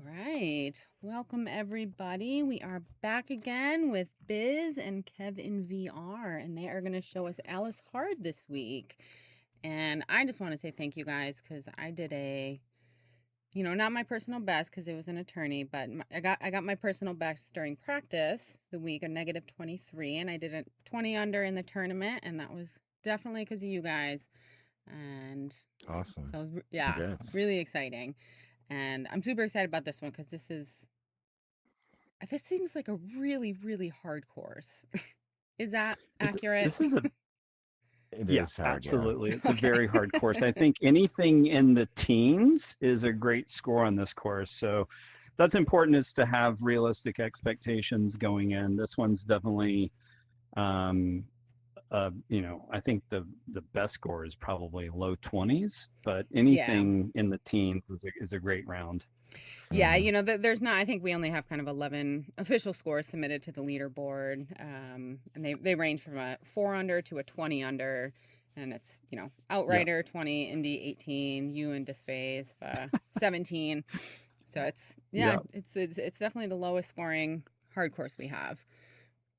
right. Welcome, everybody. We are back again with Biz and Kev in VR, and they are going to show us Alice Hard this week. And I just want to say thank you guys because I did not my personal best because it was an attorney, but I got my personal best during practice the week, a negative 23, and I did a 20 under in the tournament, and that was definitely because of you guys. And Awesome. so, yeah, Congrats. really exciting. And I'm super excited about this one because this seems like a really, really hard course. Is that It's accurate? this is a It Yeah, is hard, yeah. absolutely. It's a Okay. very hard course. I think anything in the teens is a great score on this course. So that's important, is to have realistic expectations going in. This one's definitely I think the best score is probably low 20s, but Yeah. anything in the teens is a great round. Yeah, Mhm. there's not, I think we only have kind of 11 official scores submitted to the leaderboard. And they range from a 4 under to a 20 under. And it's, Yeah. outrighter 20, indie 18, you and disphase 17. So Yeah. it's definitely the lowest scoring hard course we have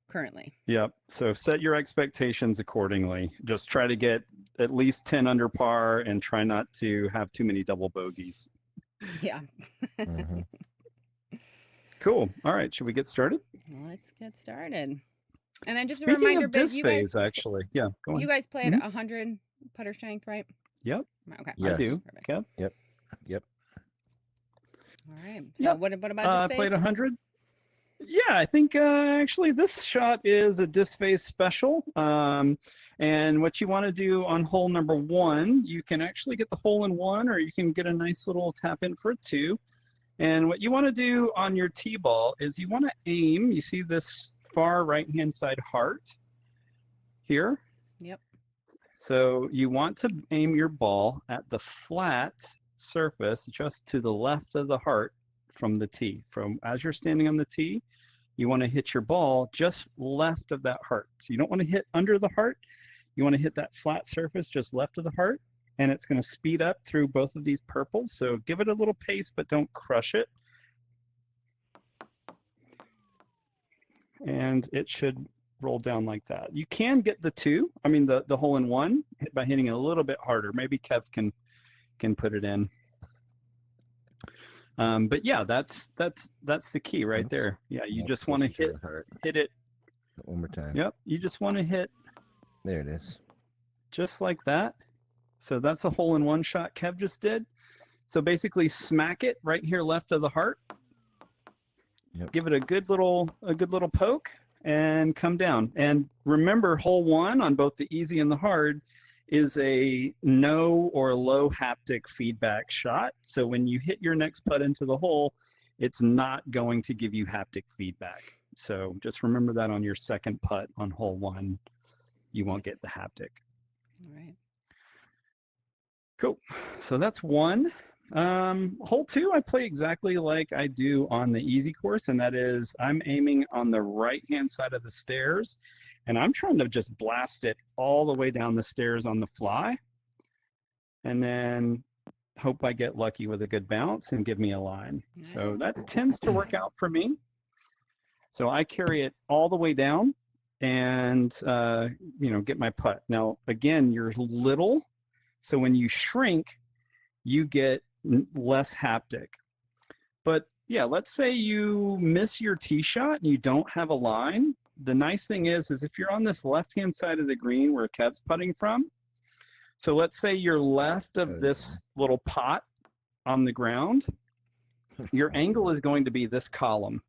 currently. Yeah. So set your expectations accordingly. Just try to get at least 10 under par and try not to have too many double bogeys. Yeah. Mhm. Cool. All right. Should we get started? Let's get started. And then just a Speaking reminder, of Biz, disc phase, actually. Yeah, go on. you guys played Mhm. 100 putter strength, right? Yep, Okay. I Yes. do. Perfect. Kev? Yep. All right. So Yep. what about I disc played phase? 100. Yeah, I think actually this shot is a disc phase special. And what you want to do on hole number 1, you can actually get the hole in 1, or you can get a nice little tap in for a 2. And what you want to do on your tee ball is you want to aim. You see this far right-hand side heart here? Yep. So you want to aim your ball at the flat surface just to the left of the heart from the tee. From as you're standing on the tee, you want to hit your ball just left of that heart. So you don't want to hit under the heart. You want to hit that flat surface just left of the heart, and it's going to speed up through both of these purples. So give it a little pace, but don't crush it. And it should roll down like that. You can get the 2, I mean the hole in 1, by hitting it a little bit harder. Maybe Kev can put it in. But yeah, that's the key right Oops. there. Yeah, you Nope, just want to closer to the heart. hit it. One more time. Yep, you just want to hit There it is. just like that. So that's a hole in 1 shot Kev just did. So basically smack it right here left of the heart. Yep. Give it a good little poke and come down. And remember, hole 1 on both the easy and the hard is a no or low haptic feedback shot. So when you hit your next putt into the hole, it's not going to give you haptic feedback. So just remember that on your second putt on hole 1, you won't get the haptic. All right. Cool. So that's 1. Hole 2, I play exactly like I do on the easy course, and that is I'm aiming on the right-hand side of the stairs, and I'm trying to just blast it all the way down the stairs on the fly, and then hope I get lucky with a good bounce and give me a line. So that tends to work out for me. So I carry it all the way down and, get my putt. Now, again, you're little, so when you shrink, you get less haptic. But yeah, let's say you miss your tee shot and you don't have a line. The nice thing is if you're on this left-hand side of the green where Kev's putting from, so let's say you're left of this little pot on the ground, your angle is going to be this column.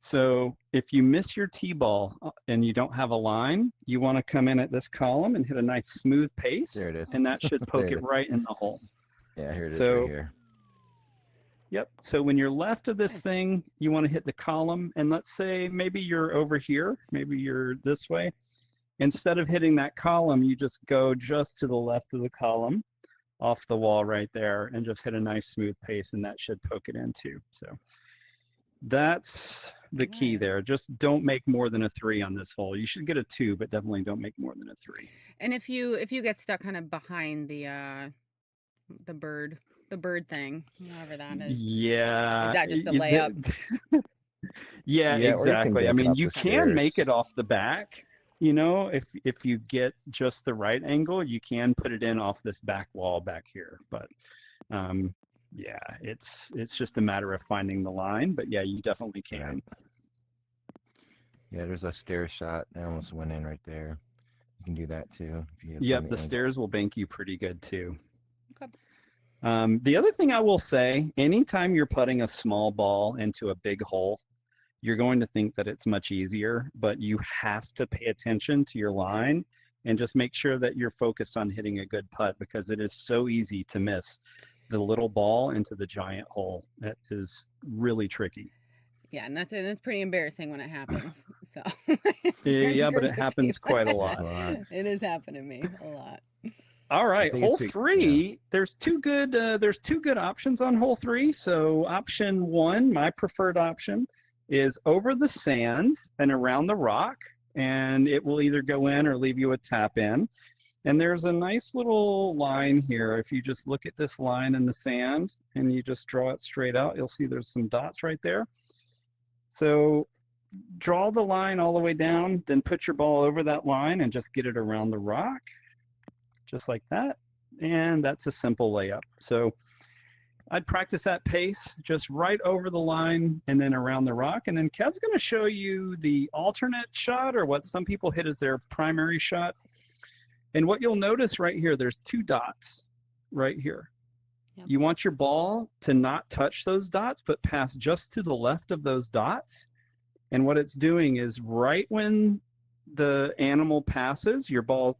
So if you miss your tee ball and you don't have a line, you want to come in at this column and hit a nice smooth pace. There it is. And that should poke There it it is. right in the hole. Yeah, here it is So- right here. Yep. So when you're left of this Nice. thing, you want to hit the column. And let's say maybe you're over here, maybe you're this way. Instead of hitting that column, you just go just to the left of the column off the wall right there and just hit a nice smooth pace, and that should poke it in too. So that's the key Right. there. Just don't make more than a 3 on this hole. You should get a 2, but definitely don't make more than a 3. And if you get stuck kind of behind the the bird thing, however that is. Yeah. Is that just a layup? Yeah, Yeah, or you can exactly. I back it mean, up you the can make stairs. it off the back, you know, if you get just the right angle, you can put it in off this back wall back here. But um, yeah, it's just a matter of finding the line. But yeah, you definitely can. Right. Yeah, there's a stair shot. I almost went in right there. You can do that too if you Yep, find the the angle. stairs will bank you pretty good too. Okay. The other thing I will say, anytime you're putting a small ball into a big hole, you're going to think that it's much easier, but you have to pay attention to your line and just make sure that you're focused on hitting a good putt, because it is so easy to miss the little ball into the giant hole. That is really tricky. Yeah, and that's pretty embarrassing when it happens. So Yeah, but it happens quite a There's lot. a lot. It is happening to me a lot. All I right, think hole it's yeah. three. There's two good options on hole three. So option one, my preferred option, is over the sand and around the rock, and it will either go in or leave you a tap in. And there's a nice little line here. If you just look at this line in the sand and you just draw it straight out, you'll see there's some dots right there. So draw the line all the way down, then put your ball over that line and just get it around the rock, just like that. And that's a simple layup. So I'd practice that pace just right over the line and then around the rock. And then Kev's going to show you the alternate shot, or what some people hit as their primary shot. And what you'll notice right here, there's two dots right here. Yep. You want your ball to not touch those dots, but pass just to the left of those dots. And what it's doing is right when the animal passes, your ball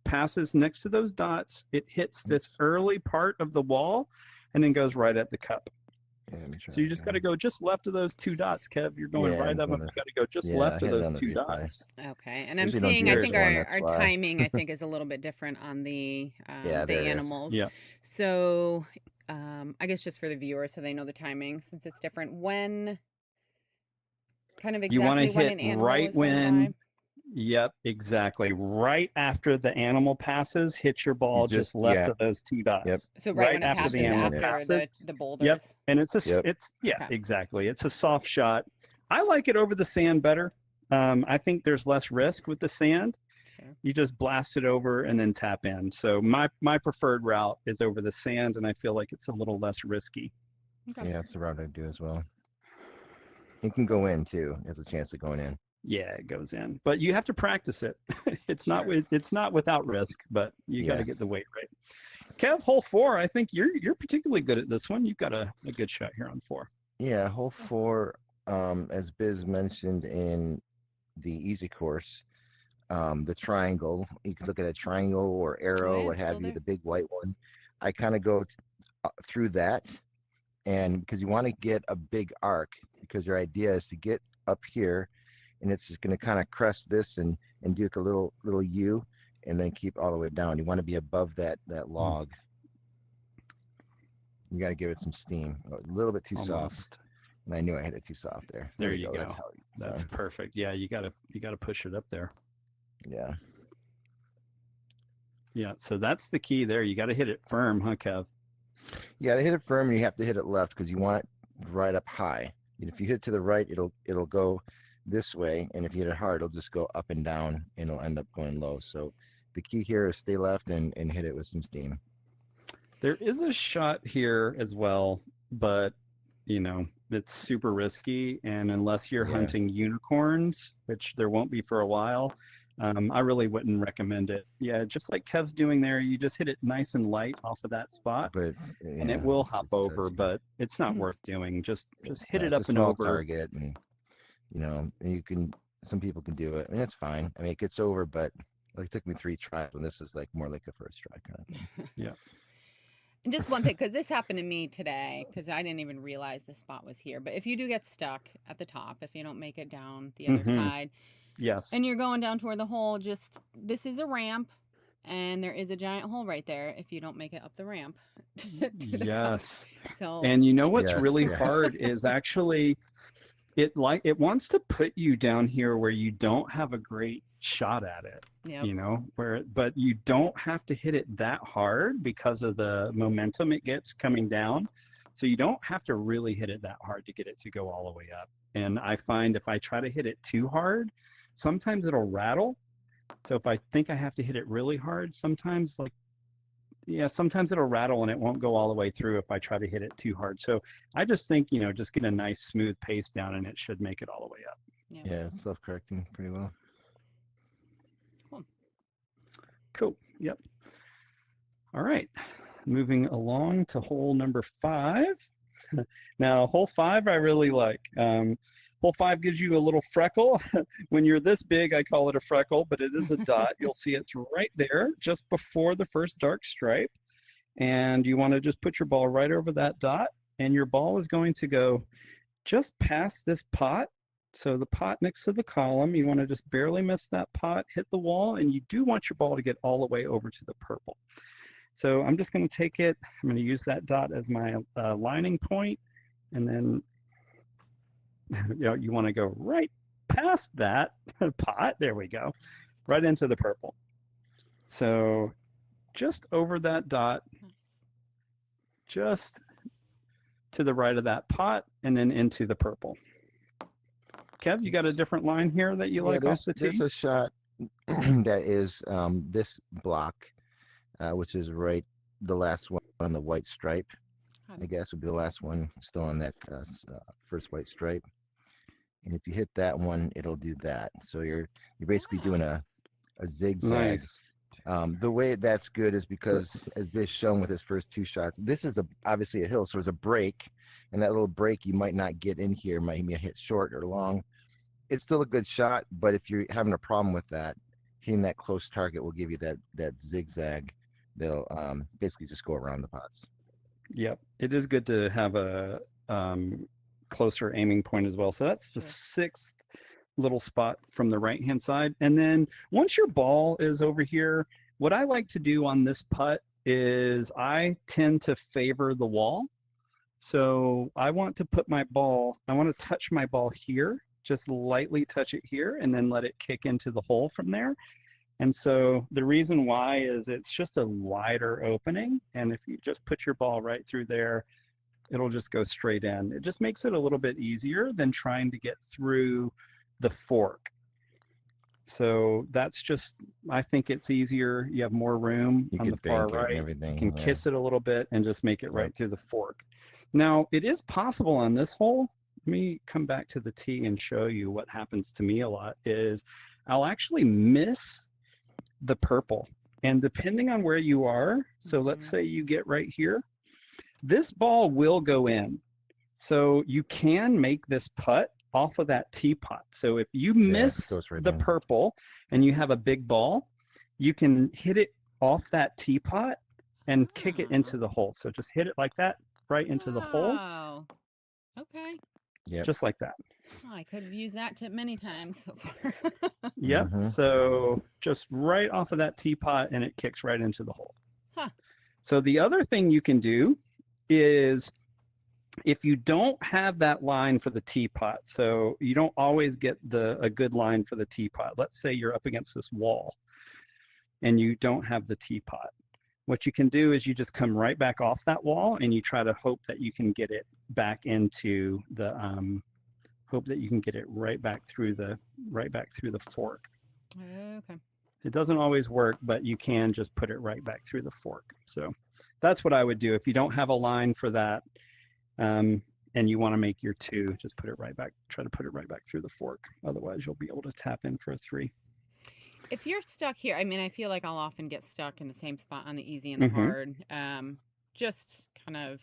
passes next to those dots, it hits this early part of the wall and then goes right at the cup. Yeah, let me try So you just got to go just left of those two dots, Kev. You're going right up. You got to go just left of I hit it those on the two replay. dots. Okay, and I'm Usually don't seeing, do I this think one, that's our why. timing, I think, is a little bit different on the Yeah, there it is. animals. Yeah. So I guess just for the viewers, so they know the timing, since it's different. When, kind of You want to exactly when hit an animal right is going when, by? yep, exactly. Right after the animal passes, hit your ball just left yeah. of those two dots. Yep. So right when it after passes the animal after passes. the boulders. Yep, and it's Okay. exactly. It's a soft shot. I like it over the sand better. I think there's less risk with the sand. Sure. You just blast it over and then tap in. So my preferred route is over the sand, and I feel like it's a little less risky. Okay. Yeah, that's the route I do as well. It can go in too. There's a chance of going in. Yeah, it goes in, but you have to practice it. It's Sure. it's not without risk, but you got Yeah. to get the weight right. Kev, hole 4. I think you're particularly good at this one. You've got a good shot here on 4. Yeah, hole 4, as Biz mentioned in the easy course, the triangle. You could look at a triangle or arrow, yeah, what have still you, there. the big white one. I kind of go through that, and because you want to get a big arc, because your idea is to get up here, and it's just going to kind of crest this and do like a little U, and then keep all the way down. You want to be above that log. You got to give it some steam. A little bit too soft. Almost. And I knew I hit it too soft there. There you go. That's how That's perfect. Yeah, you gotta push it up there. yeah. Yeah, so that's the key there. You got to hit it firm, huh, Kev? You got to hit it firm, and you have to hit it left because you want it right up high. And if you hit it to the right, it'll go this way, and if you hit it hard, it'll just go up and down, and it'll end up going low. So the key here is stay left and hit it with some steam. There is a shot here as well, but it's super risky, and unless you're hunting unicorns, which there won't be for a while, I really wouldn't recommend it. Yeah, just like Kev's doing there, you just hit it nice and light off of that spot, and it will hop over, but it's not worth doing. Just hit it up and over. Target, and you can. Some people can do it, and it's fine. I mean, it gets over, but it took me 3 tries, and this is like more like a first try kind of thing. Yeah. And just one thing, because this happened to me today, because I didn't even realize the spot was here. But if you do get stuck at the top, if you don't make it down the other side, yes, and you're going down toward the hole, this is a ramp, and there is a giant hole right there. If you don't make it up the ramp, to the yes. cup. So, and you know what's really hard is actually it wants to put you down here where you don't have a great shot at it, Yep. you know, but you don't have to hit it that hard because of the momentum it gets coming down. So you don't have to really hit it that hard to get it to go all the way up. And I find if I try to hit it too hard, sometimes it'll rattle. So if I think I have to hit it really hard, sometimes sometimes it'll rattle and it won't go all the way through if I try to hit it too hard. So I just think, just get a nice smooth pace down and it should make it all the way up. Yep. Yeah, it's self-correcting pretty well. Cool. Yep. All right. Moving along to hole number 5. Now, hole 5 I really like. Hole 5 gives you a little freckle. When you're this big, I call it a freckle, but it is a dot. You'll see it's right there, just before the first dark stripe. And you want to just put your ball right over that dot, and your ball is going to go just past this pot. So the pot next to the column, you want to just barely miss that pot, hit the wall, and you do want your ball to get all the way over to the purple. So I'm just going to take it, I'm going to use that dot as my lining point, and then you want to go right past that pot, there we go, right into the purple. So just over that dot, just to the right of that pot, and then into the purple. Kev, you got a different line here that you like off the tee? There's a shot that is this block, which is right, the last one on the white stripe. I guess would be the last one still on that first white stripe. And if you hit that one, it'll do that. So you're basically doing a zigzag. Nice. The way that's good is because, as Bish shown with his first 2 shots, this is obviously a hill, so there's a break, and that little break you might not get in here, might hit short or long. It's still a good shot, but if you're having a problem with that, hitting that close target will give you that zigzag that'll basically just go around the pots. Yep, it is good to have a closer aiming point as well. So that's the 6th little spot from the right hand side. And then once your ball is over here, what I like to do on this putt is I tend to favor the wall. So I want to touch my ball here, just lightly touch it here, and then let it kick into the hole from there. And so the reason why is it's just a wider opening, and if you just put your ball right through there, it'll just go straight in. It just makes it a little bit easier than trying to get through the fork. So that's just, I think it's easier. You have more room on the far right. You can kiss it a little bit and just make it right through the fork. Now, it is possible on this hole. Let me come back to the tee and show you what happens to me a lot is I'll actually miss the purple. And depending on where you are, so let's say you get right here, this ball will go in. So you can make this putt off of that teapot. So if you miss the purple and you have a big ball, you can hit it off that teapot and kick it into the hole. So just hit it like that, right into the hole. Wow. Okay. Yeah. Just like that. Oh, I could have used that tip many times so far. Yep. So just right off of that teapot and it kicks right into the hole. Huh. So the other thing you can do is if you don't have that line for the teapot, so you don't always get a good line for the teapot. Let's say you're up against this wall and you don't have the teapot. What you can do is you just come right back off that wall and you try to hope that you can get it back into the right back through the fork. Okay. It doesn't always work, but you can just put it right back through the fork. So that's what I would do if you don't have a line for that. And you want to make your 2, just put it right back, try to put it right back through the fork. Otherwise, you'll be able to tap in for a 3. If you're stuck here, I mean, I feel like I'll often get stuck in the same spot on the easy and the hard. Just kind of,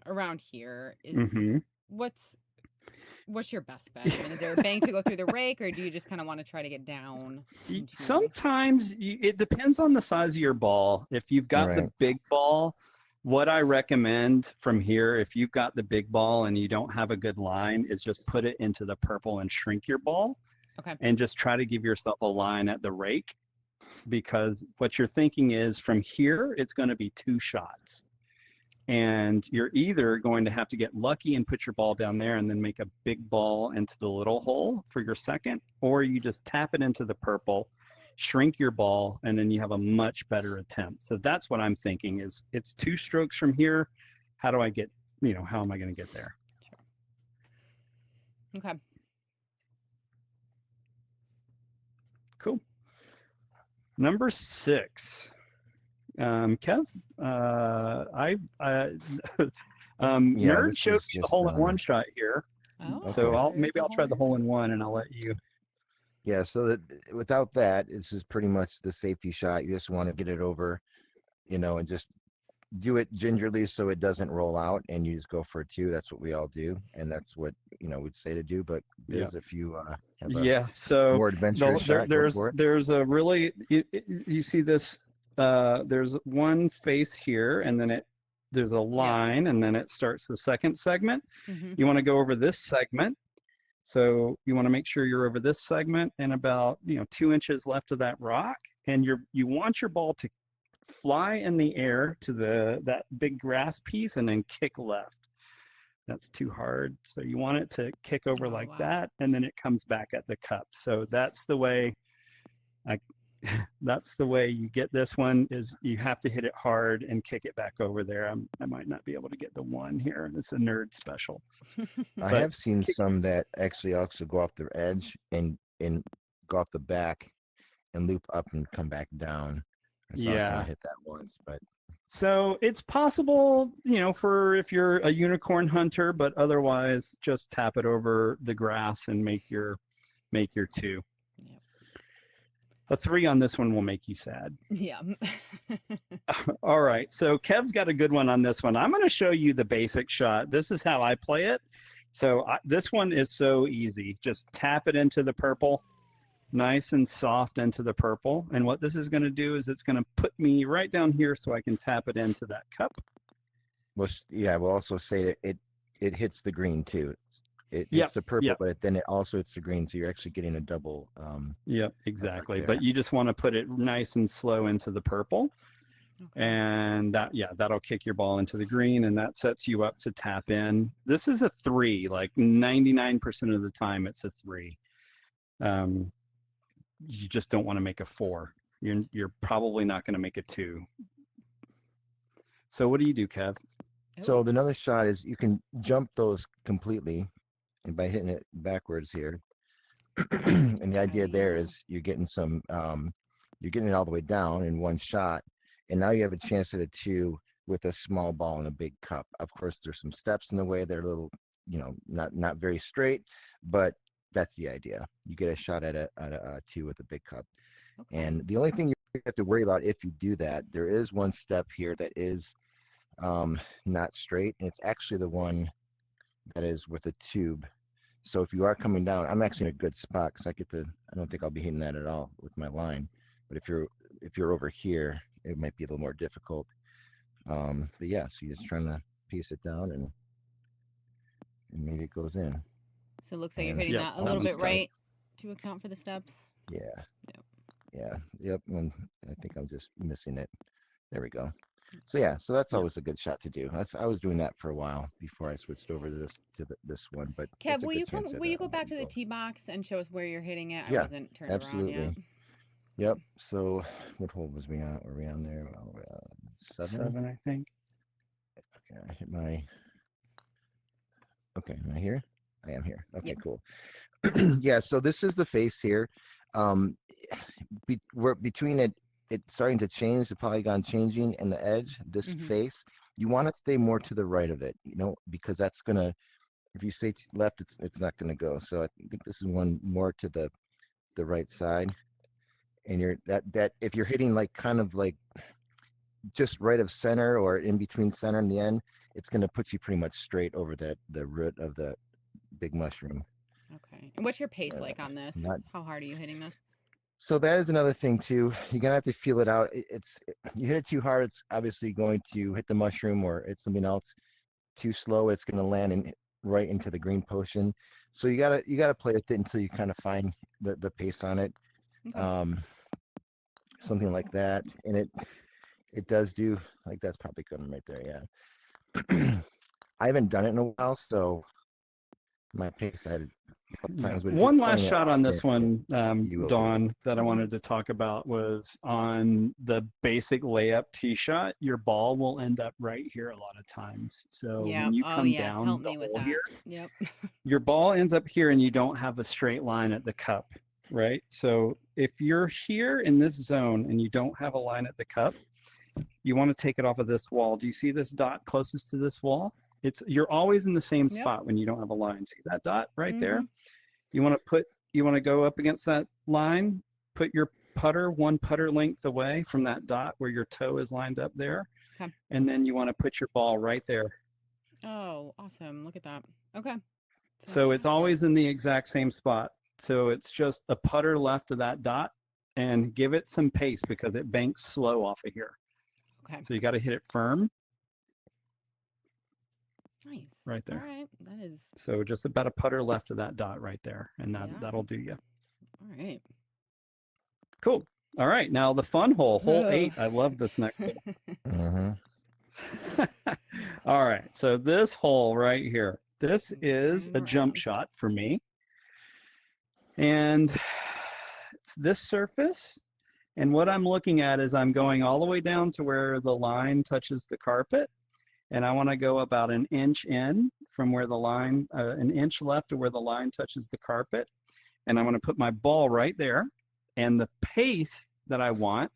around here is what's your best bet? I mean, is there a bank to go through the rake, or do you just kind of want to try to get down? Sometimes it depends on the size of your ball. If you've got the big ball, what I recommend from here, if you've got the big ball and you don't have a good line, is just put it into the purple and shrink your ball. Okay. And just try to give yourself a line at the rake, because what you're thinking is from here, it's going to be 2 shots. And you're either going to have to get lucky and put your ball down there and then make a big ball into the little hole for your second, or you just tap it into the purple, shrink your ball, and then you have a much better attempt. So that's what I'm thinking is it's 2 strokes from here. How do I get, how am I going to get there? Okay. Cool. Number 6. Kev, Nerd showed me the hole-in-one shot here. Oh, so maybe I'll try the hole-in-one and I'll let you. Yeah, so without that, it's just pretty much the safety shot. You just want to get it over, and just do it gingerly so it doesn't roll out, and you just go for a 2. That's what we all do, and that's what we'd say to do. But if you have a more adventurous shot, there's a really you see this. There's one face here, and then there's a line, and then it starts the second segment. You want to go over this segment. So you want to make sure you're over this segment and about 2 inches left of that rock, and you want your ball to fly in the air to that big grass piece and then kick left. That's too hard. So you want it to kick over that, and then it comes back at the cup. So that's the way you get this one, is you have to hit it hard and kick it back over there. I might not be able to get the 1 here. It's a nerd special. I have seen some that actually also go off the edge and go off the back and loop up and come back down. I saw someone hit that once, but so it's possible, for if you're a unicorn hunter, but otherwise just tap it over the grass and make your 2. A 3 on this one will make you sad. Yeah. All right. So Kev's got a good one on this one. I'm going to show you the basic shot. This is how I play it. So this one is so easy. Just tap it into the purple, nice and soft into the purple. And what this is going to do is it's going to put me right down here so I can tap it into that cup. Well, yeah, we'll also say that it hits the green too. It hits the purple, but then it also hits the green, so you're actually getting a double. Yep, exactly. But you just want to put it nice and slow into the purple, and that'll kick your ball into the green, and that sets you up to tap in. This is a 3. Like 99% of the time, it's a 3. You just don't want to make a 4. You're probably not going to make a 2. So what do you do, Kev? So another shot is you can jump those completely. And by hitting it backwards here, and the idea there is you're getting it all the way down in one shot, and now you have a chance at a 2 with a small ball in a big cup. Of course, there's some steps in the way that are a little, not very straight, but that's the idea. You get a shot at a 2 with a big cup. And the only thing you have to worry about if you do that, there is one step here that is not straight, and it's actually the one that is with a tube. So if you are coming down, I'm actually in a good spot because I don't think I'll be hitting that at all with my line. But if you're over here, it might be a little more difficult. But yeah, so you're just trying to piece it down and maybe it goes in. So it looks like you're hitting that a little bit right to account for the steps. Yeah. Yep. And I think I'm just missing it. There we go. So that's always a good shot to do. I was doing that for a while before I switched over to this one. But Kev, will you go back to the tee box and show us where you're hitting it? I wasn't turned absolutely. around yet. Yep. So what hole was we on? Were we on there? 7, I think. Okay, I hit my. Okay, am I here? I am here. Okay, cool. Yeah. So this is the face here. We're between it's starting to change, the polygon changing, and the edge, this face, you want to stay more to the right of it, because that's gonna, if you say left, it's not gonna go. So I think this is one more to the right side, and you're that if you're hitting like kind of like just right of center or in between center and the end, it's gonna put you pretty much straight over the root of the big mushroom. Okay. And what's your pace like on this? How hard are you hitting this? So that is another thing too. You're gonna have to feel it out. You hit it too hard, it's obviously going to hit the mushroom, or hit something else. Too slow, it's gonna land right into the green potion. So you gotta play with it until you kind of find the pace on it. Okay. Something like that, and it does do, like, that's probably coming right there. Yeah. I haven't done it in a while, so my pace I had a couple Yeah. times. But if you're One playing last it shot on often, this one, you will be able Dawn, that I Mhm. wanted to talk about was on the basic layup tee shot. Your ball will end up right here a lot of times. So Yeah. when you Oh, come yes. down Help the me with hole here, that. Yep. your ball ends up here and you don't have a straight line at the cup, right? So if you're here in this zone and you don't have a line at the cup, you want to take it off of this wall. Do you see this dot closest to this wall? You're always in the same Yep. spot when you don't have a line. See that dot right there? Mhm. You want to go up against that line, put your putter one putter length away from that dot where your toe is lined up there, Okay. and then you want to put your ball right there. Oh, awesome. Look at that. Okay. So it's Fantastic. always in the exact same spot. So it's just a putter left of that dot, and give it some pace because it banks slow off of here. Okay. So you got to hit it firm Nice. right All there. right. That is, So just about a putter left of that dot right there, and yeah. that'll do you. All right. Cool. All right, now the fun hole, hole Oh. 8. I love this next hole. Mm-hmm. All right, so this hole right here, this is a jump Around. shot for me. And it's this surface. And what I'm looking at is I'm going all the way down to where the line touches the carpet. And I want to go about an inch in from where the line, an inch left to where the line touches the carpet. And I'm going to put my ball right there. And the pace that I want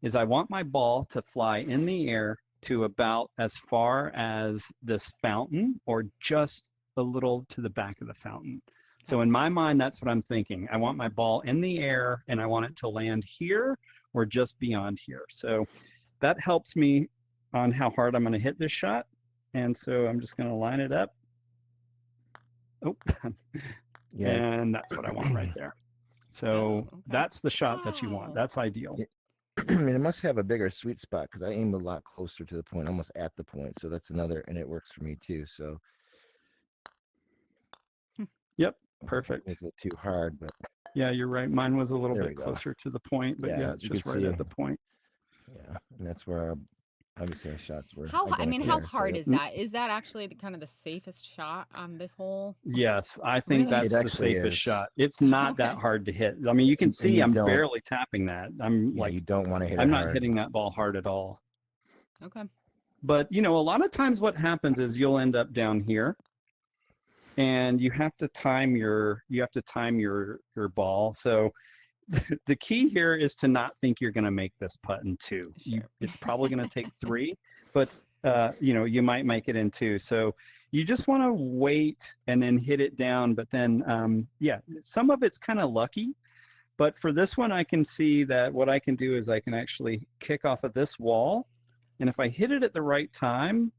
is I want my ball to fly in the air to about as far as this fountain or just a little to the back of the fountain. So in my mind, that's what I'm thinking. I want my ball in the air and I want it to land here or just beyond here. So that helps me on how hard I'm going to hit this shot. And so I'm just going to line it up. Oh, Yeah. and that's what I want right there. So Oh, okay. that's the shot that you want. Wow. That's ideal. Yeah. I mean, it must have a bigger sweet spot because I aim a lot closer to the point, almost at the point. So that's another, and it works for me too. So Yep, perfect. makes it too hard, but Yeah, you're right. Mine was a little there we bit go. closer to the point, but yeah, As it's you can just right see, at the point. yeah, and that's where obviously our shots were How, I mean, identical how there, so hard yep. is that? Is that actually the kind of the safest shot on this hole? Yes, I think Really? It that's the actually safest is. shot. It's not that Okay. hard to hit. I mean, you can And see you I'm don't, barely tapping that. I'm yeah, like, you don't want to hit it I'm not hard. hitting that ball hard at all. Okay. But, you know, a lot of times what happens is you'll end up down here and you have to time your ball. So the key here is to not think you're going to make this putt in 2. Sure. It's probably going to take 3, but you know, you might make it in 2. So you just want to wait and then hit it down. But then, yeah, some of it's kind of lucky. But for this one, I can see that what I can do is I can actually kick off of this wall. And if I hit it at the right time,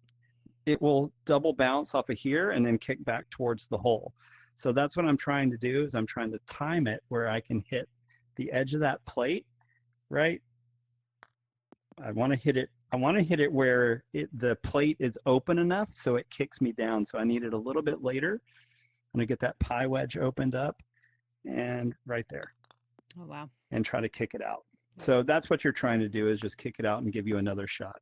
it will double bounce off of here and then kick back towards the hole. So that's what I'm trying to do is I'm trying to time it where I can hit the edge of that plate, right? I want to hit it where the plate is open enough so it kicks me down. So I need it a little bit later. I'm gonna get that pie wedge opened up and right there. Oh, wow. And try to kick it out. So that's what you're trying to do is just kick it out and give you another shot.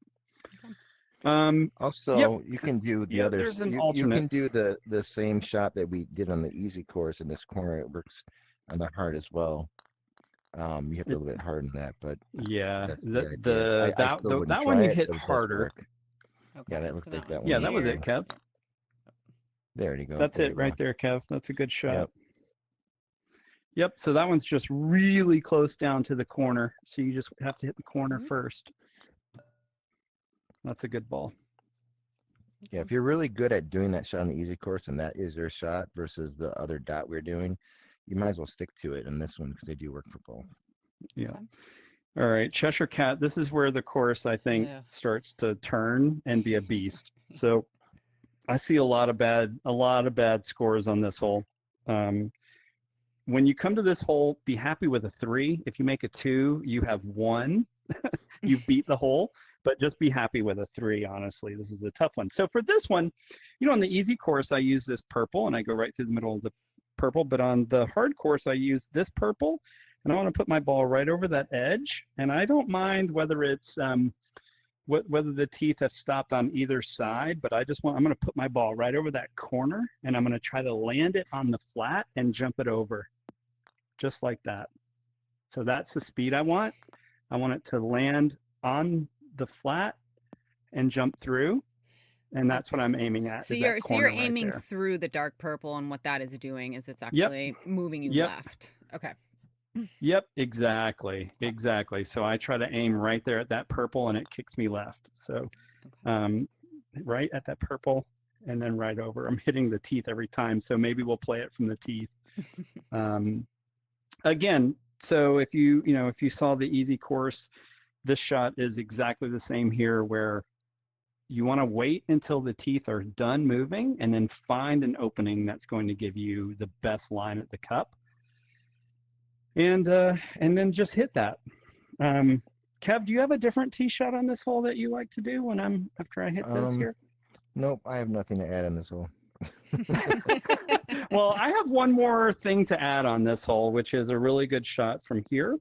Okay. Also, yep. you can do the Yeah, other. there's an You alternate. can do the same shot that we did on the easy course in this corner. It works on the hard as well. You have to a little bit harden that, but Yeah, that's the idea. I still wouldn't that try one you it, hit but it does harder. work. Okay. Yeah, that So looked like that one's one. Yeah, that was here. it, Kev. There you go. That's there it you right go. there, Kev. That's a good shot. Yep. Yep, so that one's just really close down to the corner. So you just have to hit the corner first. That's a good ball. Yeah, if you're really good at doing that shot on the easy course and that is your shot versus the other dot we're doing, you might as well stick to it in this one because they do work for both. Yeah. Okay. All right, Cheshire Cat. This is where the course, I think, Yeah. starts to turn and be a beast. So I see a lot of bad scores on this hole. When you come to this hole, be happy with a 3. If you make a 2, you have won. You beat the hole, but just be happy with a 3, honestly. This is a tough one. So for this one, you know, on the easy course, I use this purple, and I go right through the middle of the purple. But on the hard course, I use this purple, and I want to put my ball right over that edge. And I don't mind whether it's whether the teeth have stopped on either side, but I'm going to put my ball right over that corner, and I'm going to try to land it on the flat and jump it over, just like that. So that's the speed I want. I want it to land on the flat and jump through, and that's what I'm aiming at. So is you're that corner right aiming there. through the dark purple, and what that is doing is it's actually moving you left. Okay. Yep, exactly. So I try to aim right there at that purple, and it kicks me left. So right at that purple, and then right over. I'm hitting the teeth every time, so maybe we'll play it from the teeth. Again, so if you saw the easy course, this shot is exactly the same here, where you want to wait until the teeth are done moving and then find an opening that's going to give you the best line at the cup. And then just hit that. Kev, do you have a different tee shot on this hole that you like to do after I hit this here? Nope, I have nothing to add on this hole. Well, I have one more thing to add on this hole, which is a really good shot from here.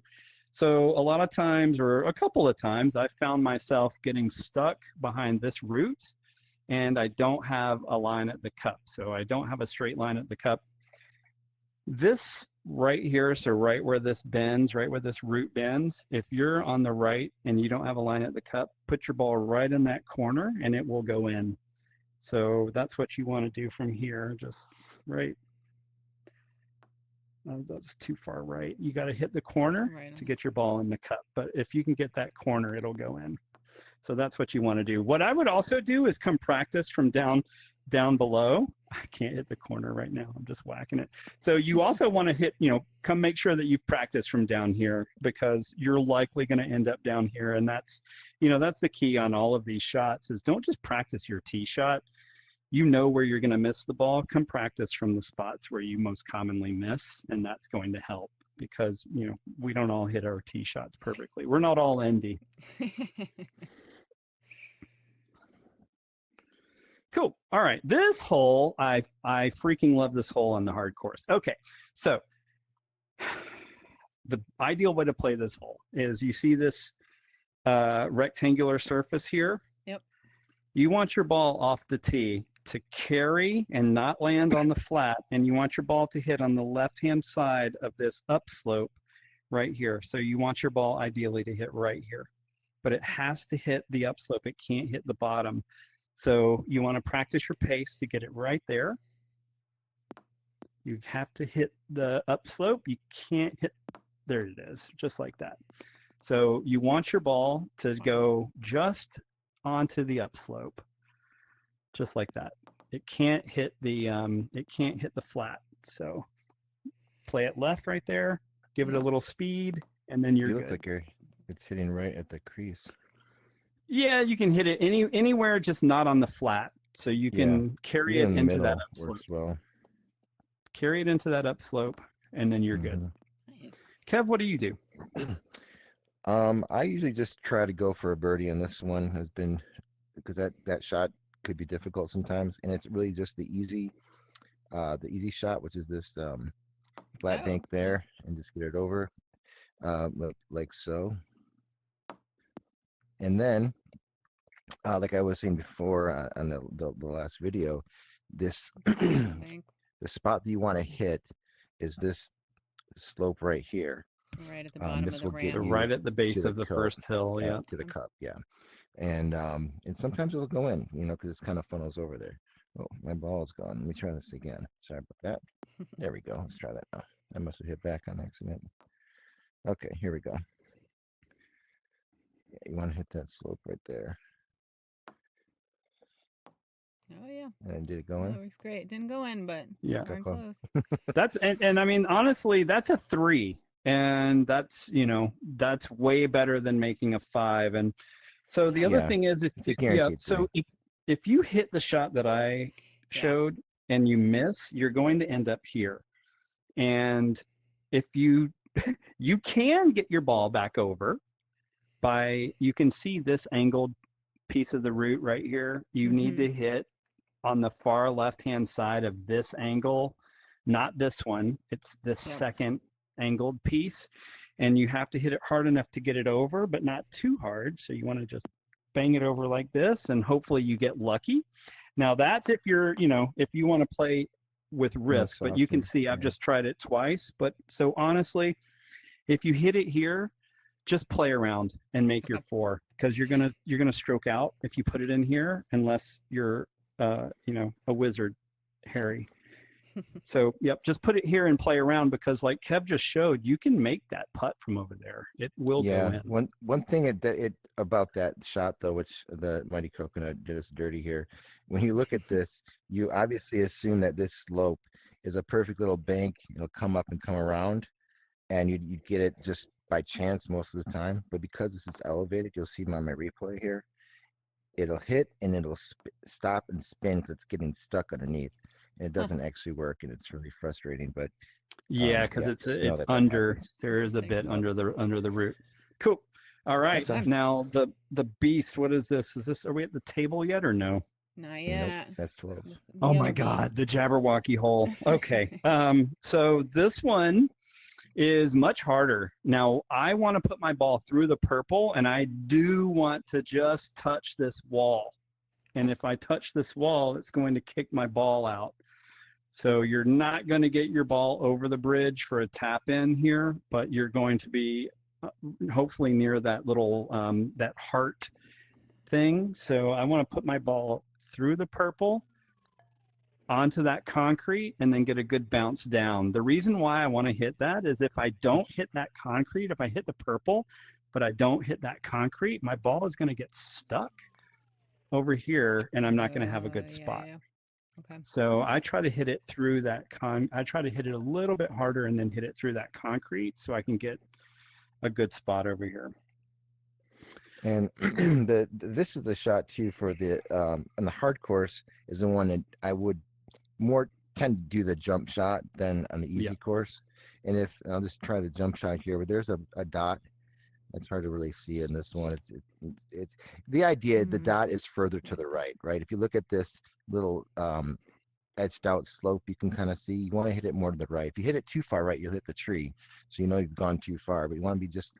So a lot of times, or a couple of times, I found myself getting stuck behind this root, and I don't have a line at the cup. So I don't have a straight line at the cup. This right here, so right where this bends, right where this root bends, if you're on the right and you don't have a line at the cup, put your ball right in that corner and it will go in. So that's what you want to do from here, just right. That's too far right. You got to hit the corner to get your ball in the cup. But if you can get that corner, it'll go in. So that's what you want to do. What I would also do is come practice from down below. I can't hit the corner right now. I'm just whacking it. So you also want to hit, come make sure that you've practiced from down here, because you're likely going to end up down here. And that's, that's the key on all of these shots, is don't just practice your tee shot. You know where you're going to miss the ball. Come practice from the spots where you most commonly miss, and that's going to help, because we don't all hit our tee shots perfectly. We're not all ND. Cool. All right. This hole, I freaking love this hole on the hard course. Okay. So the ideal way to play this hole is, you see this rectangular surface here? Yep. You want your ball off the tee to carry and not land on the flat, and you want your ball to hit on the left-hand side of this upslope right here. So you want your ball ideally to hit right here, but it has to hit the upslope. It can't hit the bottom. So you want to practice your pace to get it right there. You have to hit the upslope. You can't hit, there it is, just like that. So you want your ball to go just onto the upslope, just like that. It can't hit the flat. So play it left right there, give it a little speed, and then you're good. You look like it's hitting right at the crease. Yeah, you can hit it anywhere, just not on the flat. So you can carry it into that upslope. Well. Carry it into that upslope, and then you're good. Nice. Kev, what do you do? I usually just try to go for a birdie, and this one has been, because that shot could be difficult sometimes, and it's really just the easy shot, which is this flat bank there, and just get it over, like so. And then, like I was saying before on the last video, this the spot that you want to hit is this slope right here. So right at the bottom of the ramp. So right at the base of the first hill, yeah. To the cup, yeah. And sometimes it'll go in, because it's kind of funnels over there. Oh, my ball is gone. Let me try this again. Sorry about that. There we go. Let's try that now. I must have hit back on accident. Okay, here we go. Yeah, you want to hit that slope right there. Oh yeah. And did it go in? That works great. Didn't go in, but Yeah, darn close. That's and I mean, honestly, that's a 3, and that's that's way better than making a 5. And so the other thing is, if you hit the shot that I showed and you miss, you're going to end up here. And if you can get your ball back over by, you can see this angled piece of the root right here. You need to hit on the far left-hand side of this angle, not this one. It's this second angled piece, and you have to hit it hard enough to get it over, but not too hard. So you want to just bang it over like this, and hopefully you get lucky. Now that's if you're, if you want to play with risk, but you can see I've just tried it twice. But so honestly, if you hit it here, just play around and make your 4, because you're gonna stroke out if you put it in here, unless you're a wizard, Harry. So yep, just put it here and play around, because like Kev just showed, you can make that putt from over there. It will go in. One thing about that shot though, which the Mighty Coconut did us dirty here. When you look at this, you obviously assume that this slope is a perfect little bank. It'll come up and come around, and you get it just by chance most of the time. But because this is elevated, you'll see on my replay here, it'll hit and it'll stop and spin because it's getting stuck underneath, and it doesn't actually work, and it's really frustrating. But yeah, because it's under. There is a bit under the root. Cool. All right. Now the beast. What is this? Are we at the table yet or no? Not yet. Nope, that's 12. Oh my God, the Jabberwocky hole. Okay. So this one is much harder. Now I want to put my ball through the purple, and I do want to just touch this wall. And if I touch this wall, it's going to kick my ball out. So you're not going to get your ball over the bridge for a tap in here, but you're going to be hopefully near that little, that heart thing. So I want to put my ball through the purple onto that concrete and then get a good bounce down. The reason why I want to hit that is if I don't hit that concrete, if I hit the purple, but I don't hit that concrete, my ball is going to get stuck over here and I'm not going to have a good spot. Yeah. Okay. So I try to hit it through that I try to hit it a little bit harder and then hit it through that concrete so I can get a good spot over here. And this is a shot too for the on the hard course is the one that I would more tend to do the jump shot than on the easy course. And if I'll just try the jump shot here, but there's a dot. It's hard to really see in this one. It's the idea. The dot is further to the right, right? If you look at this little etched out slope, you can kind of see you want to hit it more to the right. If you hit it too far right, you'll hit the tree. So you know you've gone too far, but you want to be just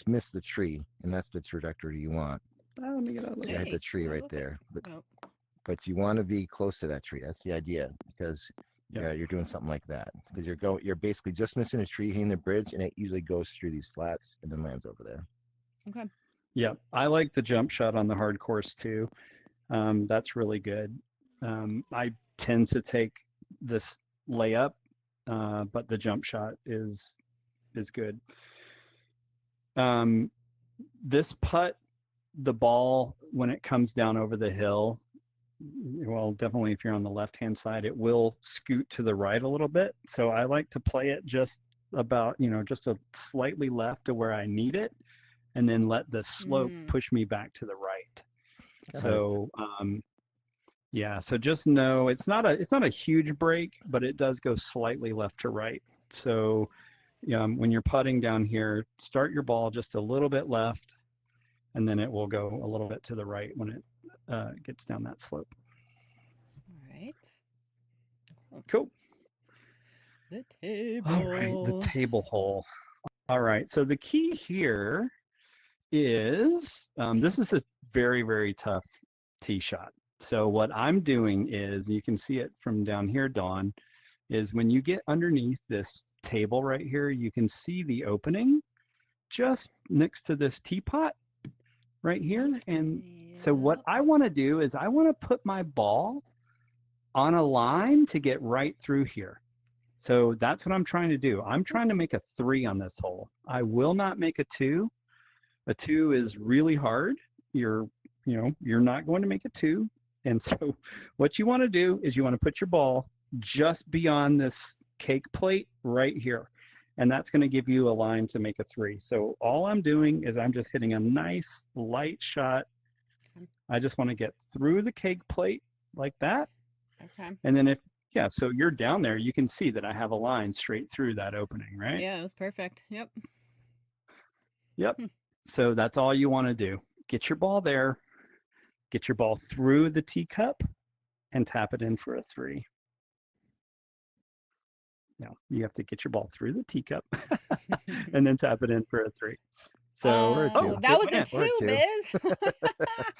miss the tree, and that's the trajectory you want. Let me get out of the way. Hit the tree right there, but you want to be close to that tree. That's the idea, because you're doing something like that, because you're basically just missing a tree hitting the bridge, and it usually goes through these flats and then lands over there. Okay. Yeah, I like the jump shot on the hard course too. That's really good. I tend to take this layup, but the jump shot is good. This putt, the ball, when it comes down over the hill, well, definitely if you're on the left-hand side, it will scoot to the right a little bit. So I like to play it just about, just a slightly left to where I need it, and then let the slope push me back to the right. So, so just know it's not a huge break, but it does go slightly left to right. So when you're putting down here, start your ball just a little bit left, and then it will go a little bit to the right when it gets down that slope. All right. Cool. The table. All right, the table hole. All right, so the key here is, this is a very, very tough tee shot. So what I'm doing is, you can see it from down here, Dawn, is when you get underneath this table right here, you can see the opening just next to this teapot right here. And so what I want to do is I want to put my ball on a line to get right through here. So that's what I'm trying to do. I'm trying to make a 3 on this hole. I will not make a 2. A 2 is really hard. You're not going to make a 2. And so what you want to do is you want to put your ball just beyond this cake plate right here. And that's going to give you a line to make a 3. So all I'm doing is I'm just hitting a nice light shot. I just want to get through the cake plate like that. Okay. And then so you're down there, you can see that I have a line straight through that opening, right? Yeah, it was perfect. Yep. So that's all you want to do. Get your ball there, get your ball through the teacup, and tap it in for a 3. Now you have to get your ball through the teacup and then tap it in for a 3. So Or a Oh, two. that was a went. Or a 2, two. Biz.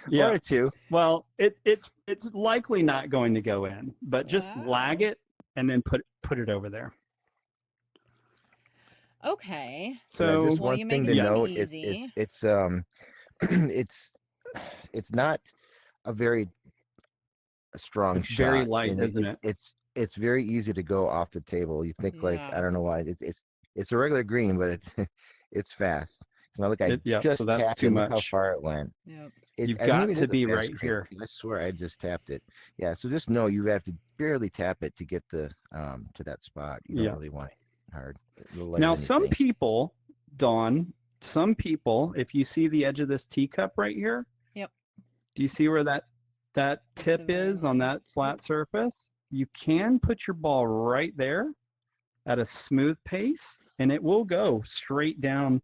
Yeah. Or a 2. Well, it's likely not going to go in, but just lag Wow. it and then put it over there. Okay. Yeah, So just Well, one you make thing it to seem note, easy. it's it's not a very strong it's very shot, light, and isn't it? it's very easy to go off the table. You think like, Yeah. I don't know why, it's a regular green, but it it's fast. Now look, I Yeah. So just that's tapped too it. Look how much. far it went. Yep. You've Maybe got it to is a be fast right green. here. I swear I just tapped it. Yeah, so just know you have to barely tap it to get the to that spot. You don't Yeah. really want it hard, a little lighter Now, than you some think. people, Dawn, if you see the edge of this teacup right here, Yep. do you see where that It's the tip very is on line. that flat surface? You can put your ball right there at a smooth pace, and it will go straight down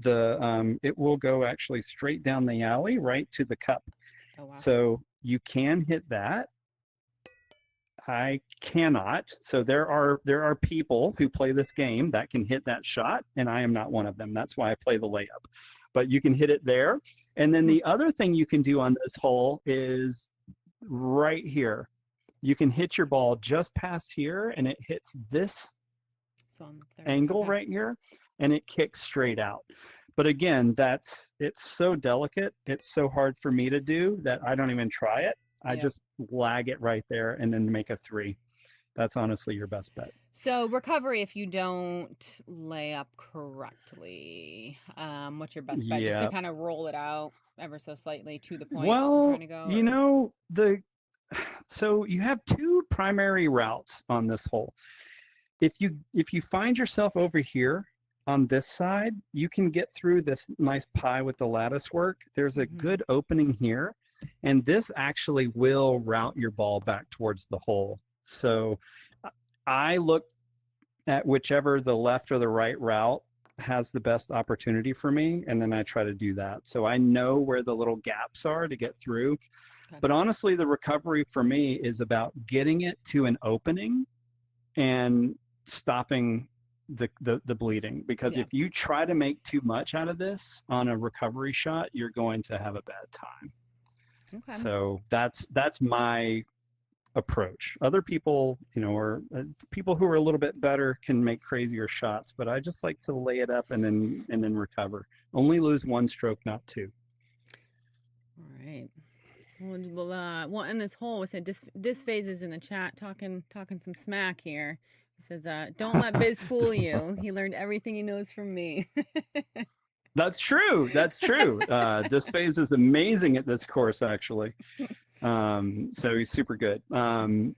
it will go actually straight down the alley right to the cup. Oh, wow. So you can hit that. I cannot. So there are people who play this game that can hit that shot, and I am not one of them. That's why I play the layup. But you can hit it there. And then the other thing you can do on this hole is right here. You can hit your ball just past here, and it hits this So on the 30. angle Okay. right here, and it kicks straight out. But again, it's so delicate. It's so hard for me to do that I don't even try it. I Yep. just lag it right there and then make a 3. That's honestly your best bet. So recovery, if you don't lay up correctly, what's your best bet? Just to Yeah. kind of roll it out ever so slightly to the point you're Well, trying to go? you Or... know, so you have 2 primary routes on this hole. If you find yourself over here on this side, you can get through this nice pie with the lattice work. There's a good opening here, and this actually will route your ball back towards the hole. So I look at whichever the left or the right route has the best opportunity for me, and then I try to do that. So I know where the little gaps are to get through. Okay. But honestly, the recovery for me is about getting it to an opening and stopping the bleeding, because Yeah. if you try to make too much out of this on a recovery shot, you're going to have a bad time. Okay. So that's my approach. Other people, or people who are a little bit better can make crazier shots, but I just like to lay it up and then recover. Only lose 1 stroke, not 2. All right. We'll end this hole. We said Disphase is in the chat talking some smack here. He says, don't let Biz fool you. He learned everything he knows from me. That's true. That's true. Disphase is amazing at this course, actually. So he's super good. All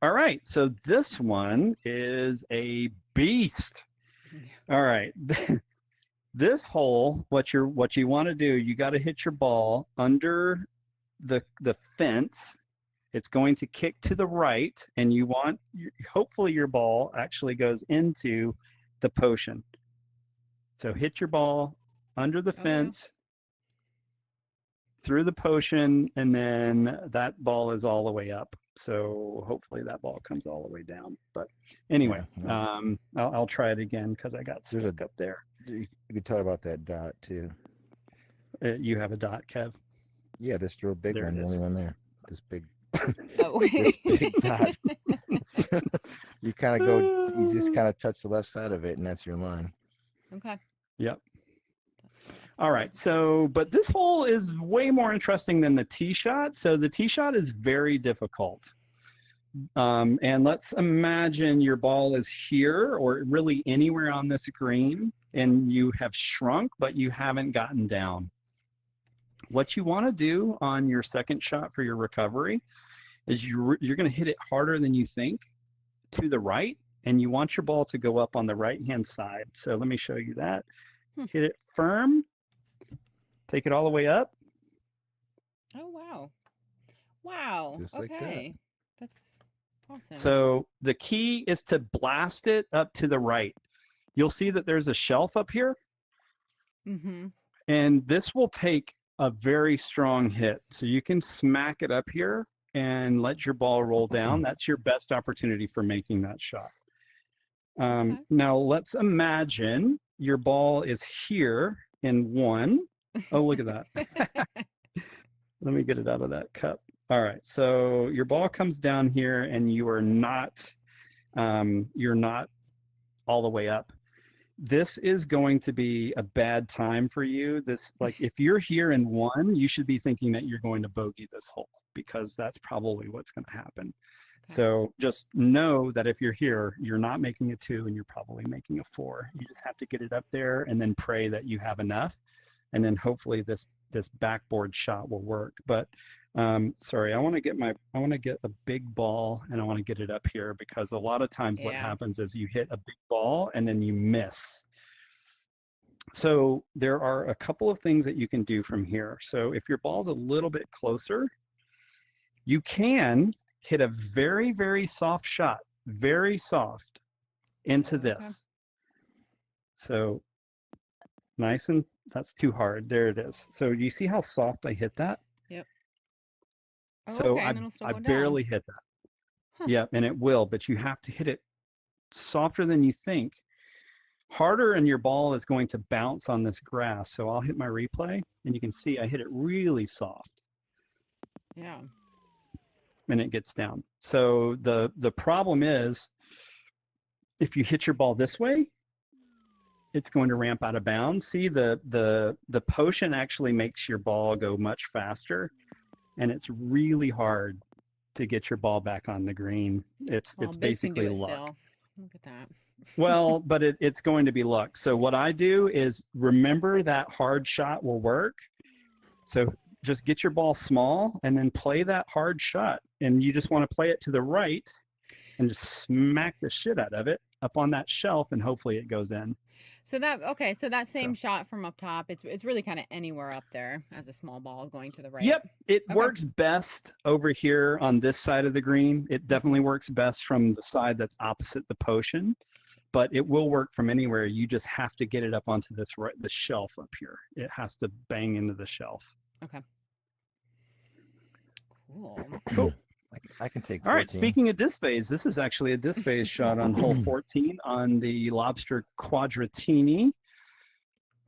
right. So this one is a beast. All right. This hole, what you want to do, you got to hit your ball under the fence. It's going to kick to the right, and hopefully your ball actually goes into the potion. So hit your ball under the fence, through the potion, and then that ball is all the way up. So hopefully that ball comes all the way down. But anyway, Yeah. I'll try it again because I got stuck up there. You could tell about that dot too. You have a dot, Kev? Yeah, this real big There one, it the is. only one there. This big, Oh. this big dot. You kind of go, you just kind of touch the left side of it, and that's your line. Okay. Yep. All right. So, but this hole is way more interesting than the tee shot. So the tee shot is very difficult. And let's imagine your ball is here or really anywhere on this green, and you have shrunk, but you haven't gotten down. What you want to do on your second shot for your recovery is you're going to hit it harder than you think to the right, and you want your ball to go up on the right-hand side. So let me show you that. Hit it firm. Take it all the way up. Oh, wow. Wow. Just like that. That's awesome. So the key is to blast it up to the right. You'll see that there's a shelf up here. And this will take a very strong hit. So you can smack it up here and let your ball roll down. That's your best opportunity for making that shot. Now let's imagine your ball is here in one. Oh, look at that. Let me get it out of that cup. All right, so your ball comes down here and you're not all the way up. This is going to be a bad time for you. This, like, if you're here in one, you should be thinking that you're going to bogey this hole, because that's probably what's going to happen. Okay. So just know that if you're here, you're not making a 2 and you're probably making a 4. You just have to get it up there and then pray that you have enough. And then hopefully this backboard shot will work. But sorry, I want to get a big ball and I want to get it up here, because a lot of times what happens is you hit a big ball and then you miss. So there are a couple of things that you can do from here. So if your ball's a little bit closer, you can hit a very, very soft shot, very soft, into this. So nice, and that's too hard. There it is. So do you see how soft I hit that? Yep. Oh, So okay, I barely hit that. Huh. Yeah, and it will, but you have to hit it softer than you think. Harder, and your ball is going to bounce on this grass. So I'll hit my replay, and you can see I hit it really soft. Yeah. And it gets down. So the problem is, if you hit your ball this way, it's going to ramp out of bounds. See, the potion actually makes your ball go much faster, and it's really hard to get your ball back on the green. It's basically luck. Still. Look at that. Well, but it's going to be luck. So what I do is remember that hard shot will work. So just get your ball small and then play that hard shot. And you just want to play it to the right and just smack the shit out of it up on that shelf, and hopefully it goes in. So that same shot from up top, it's really kind of anywhere up there as a small ball going to the right. Yep, it works best over here on this side of the green. It definitely works best from the side that's opposite the potion, but it will work from anywhere. You just have to get it up onto the shelf up here. It has to bang into the shelf. Okay. Cool. I can take 14. All right, speaking of disc phase, this is actually a disc phase shot on hole 14 on the Lobster Quadratini.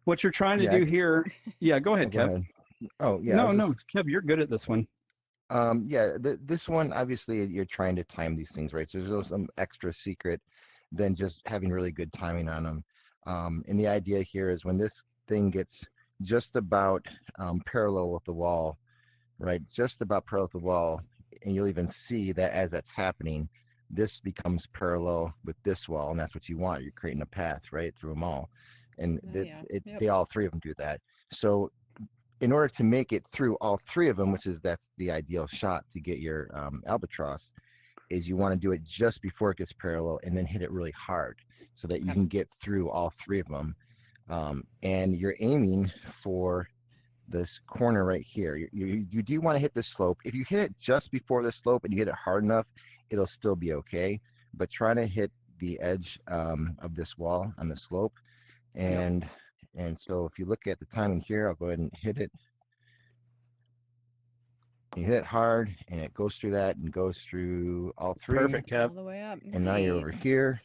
What you're trying to do here, go ahead, Kev. Ahead. Oh, yeah. No, Kev, you're good at this one. This one, obviously, you're trying to time these things, right? So there's some extra secret than just having really good timing on them. And the idea here is when this thing gets just about parallel with the wall, right? Just about parallel with the wall, and you'll even see that as that's happening, this becomes parallel with this wall, and that's what you want. You're creating a path right through them all, and they all three of them do that. So in order to make it through all three of them, that's the ideal shot to get your albatross, is you want to do it just before it gets parallel and then hit it really hard so that you can get through all three of them. And you're aiming for this corner right here. You do want to hit the slope. If you hit it just before the slope and you hit it hard enough, it'll still be okay. But try to hit the edge of this wall on the slope. And so if you look at the timing here, I'll go ahead and hit it. You hit it hard, and it goes through that and goes through all three. Perfect, Kev. All the way up. And now you're over here.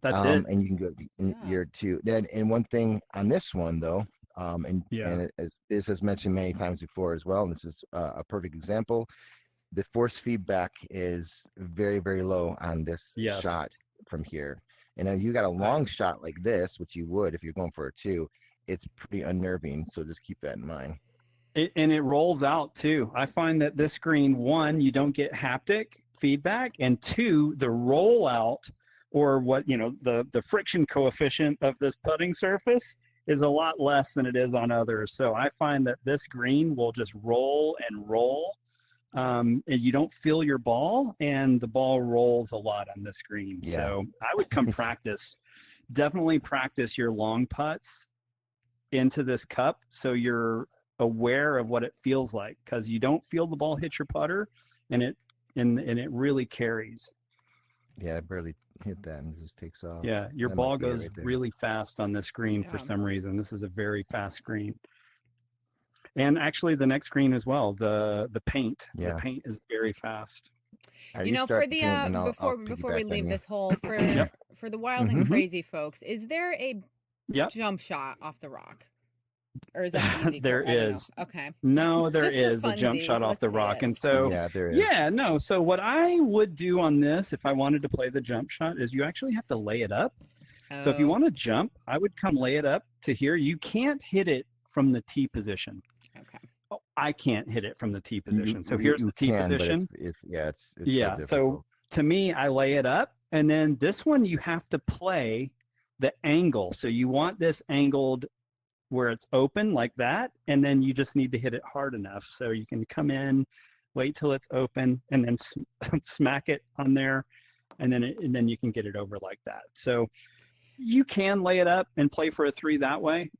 That's it. And you can go in year two. Then, and one thing on this one though, and as this has mentioned many times before as well, and this is a perfect example, the force feedback is very, very low on this shot from here. And then you got a long shot like this, which you would if you're going for a 2. It's pretty unnerving, so just keep that in mind. And it rolls out too. I find that this green, 1, you don't get haptic feedback, and 2, the rollout, or what, the friction coefficient of this putting surface is a lot less than it is on others. So I find that this green will just roll and roll, and you don't feel your ball, and the ball rolls a lot on this green. So I would come definitely practice your long putts into this cup so you're aware of what it feels like, because you don't feel the ball hit your putter, and it really carries. Yeah, I barely hit that and it just takes off. Yeah, your ball goes really fast on this green for some reason. This is a very fast green. And actually the next green as well, the paint. The paint is very fast. For the before we leave this hole, for the wild and crazy folks, is there a jump shot off the rock? Or is that an easy There course? I don't know. is. Okay. No, there Just for is a jump shot funsies, off let's the see rock. it. And so, Yeah, there is. yeah, no. So what I would do on this, if I wanted to play the jump shot, is you actually have to lay it up. So if you Oh, want to jump, I would come lay it up to here. You can't hit it from the T position. okay. Oh, I can't hit it from the T position. So here's You the T can, position. but it's real Yeah. So difficult. to me, I lay it up, and then this one you have to play the angle. So you want this angled where it's open like that, and then you just need to hit it hard enough so you can come in, wait till it's open, and then smack it on there, and then you can get it over like that. So you can lay it up and play for a 3 that way.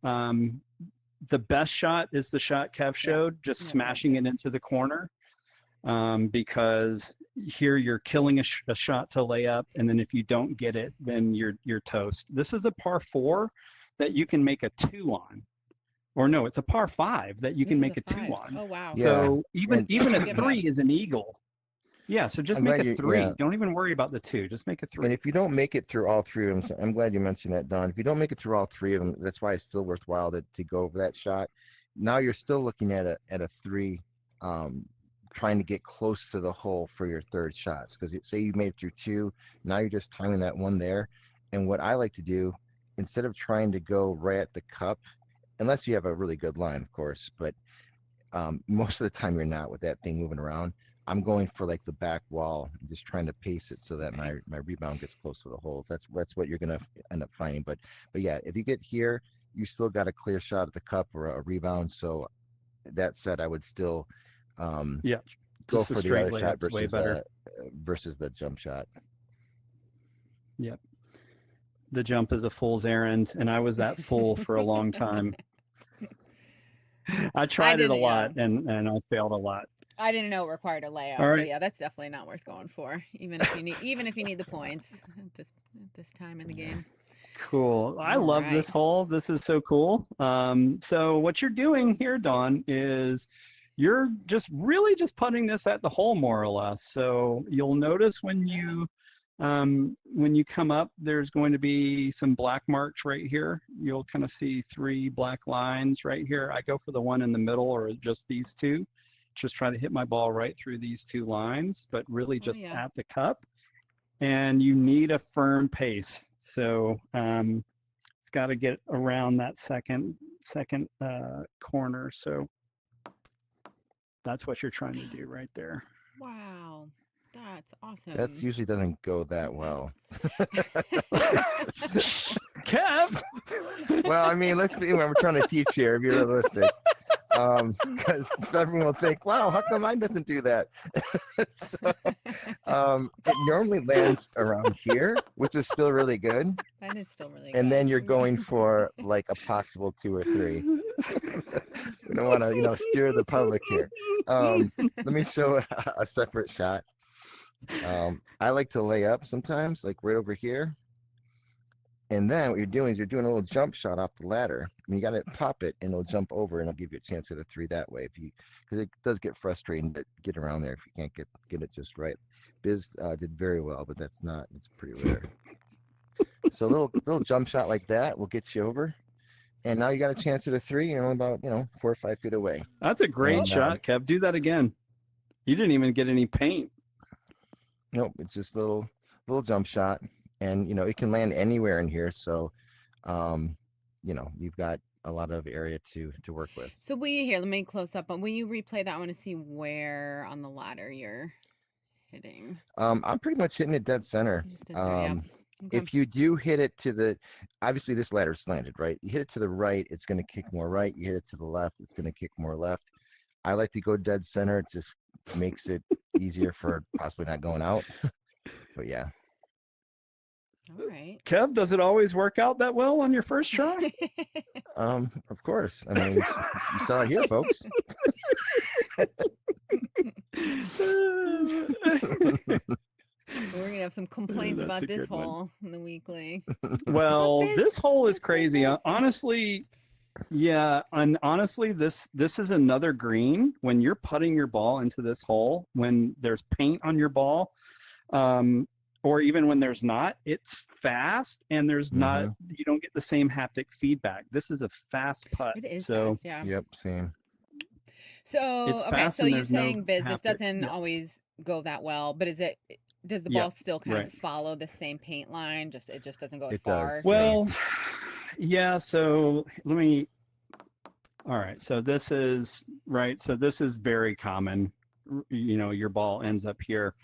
The best shot is the shot Kev showed, just Yeah, smashing it into the corner, because here you're killing a shot to lay up, and then if you don't get it, then you're toast. This is a par 4 that you can make a 2 on, or no, it's a par 5 that you This can is make a a 2 5. on. Oh, wow. Yeah. So even And- even Give a it up. 3 is an eagle. Yeah, so just I'm make glad a you- 3. yeah. Don't even worry about the 2. Just make a 3. And if you don't make it through all 3 of them, I'm glad you mentioned that, Don. If you don't make it through all 3 of them, that's why it's still worthwhile to go over that shot. Now you're still looking at a 3, trying to get close to the hole for your third shots. Because say you made it through 2, now you're just timing that one there. And what I like to do, instead of trying to go right at the cup, unless you have a really good line, of course, but most of the time you're not with that thing moving around. I'm going for like the back wall, just trying to pace it so that my rebound gets close to the hole. That's what you're gonna end up finding. But yeah, if you get here, you still got a clear shot at the cup or a rebound. So that said, I would still Yeah, go just a for the straight other shot layup's way better. versus the jump shot. Yep. The jump is a fool's errand, and I was that fool for a long time. I tried it a didn't, lot, and I failed a lot. I didn't know it required a layup. All So right. yeah, that's definitely not worth going for, even if you need the points at this time in the game. Cool. I All love this right. hole. This is so cool. So what you're doing here, Dawn, is you're just really just putting this at the hole more or less. So you'll notice when you come up, there's going to be some black marks right here. You'll kind of see 3 black lines right here. I go for the one in the middle, or just these 2. Just try to hit my ball right through these 2 lines, but really just yeah. at the cup. And you need a firm pace. So it's got to get around that second corner. So that's what you're trying to do right there. Wow, that's awesome. That usually doesn't go that well. Kev. Well, I mean, let's be. We're trying to teach here. Be realistic. Because everyone will think, wow, how come mine doesn't do that? So, it normally lands around here, which is still really good. That is still really good. And then you're going for like a possible 2 or 3. We don't want to, steer the public here. Let me show a separate shot. I like to lay up sometimes, like right over here. And then what you're doing is you're doing a little jump shot off the ladder. And you got to pop it, and it'll jump over, and it'll give you a chance at a 3 that way. Because it does get frustrating to get around there if you can't get it just right. Biz did very well, but it's pretty rare. So a little jump shot like that will get you over. And now you got a chance at a 3. You're only about 4 or 5 feet away. That's a great shot, Kev. Do that again. You didn't even get any paint. Nope, it's just a little jump shot. And it can land anywhere in here, so you've got a lot of area to work with. So let me close up. But will you replay that one to see where on the ladder you're hitting? I'm pretty much hitting it dead center. Just dead center, yeah. Okay. If you do hit it obviously this ladder's slanted, right? You hit it to the right, it's going to kick more right. You hit it to the left, it's going to kick more left. I like to go dead center. It just makes it easier for possibly not going out. But yeah. All right. Kev, does it always work out that well on your first try? Of course. I mean, you saw it here, folks. We're gonna have some complaints That's about a this good one. hole in the weekly. Well, Biz, this hole is Biz, crazy. Biz. Honestly, yeah, and honestly, this is another green. When you're putting your ball into this hole, when there's paint on your ball, or even when there's not, it's fast and there's not, Mm-hmm. you don't get the same haptic feedback. This is a fast putt. It is So fast, yeah. Yep, same. So, it's okay, fast so and you there's no saying, Biz, this haptic. doesn't Yeah. always go that well, but does the Yeah. ball still kind Right. of follow the same paint line? It just doesn't go as It does. far? Well, yeah. So let me, all right. So this is right. So this is very common. You know, your ball ends up here.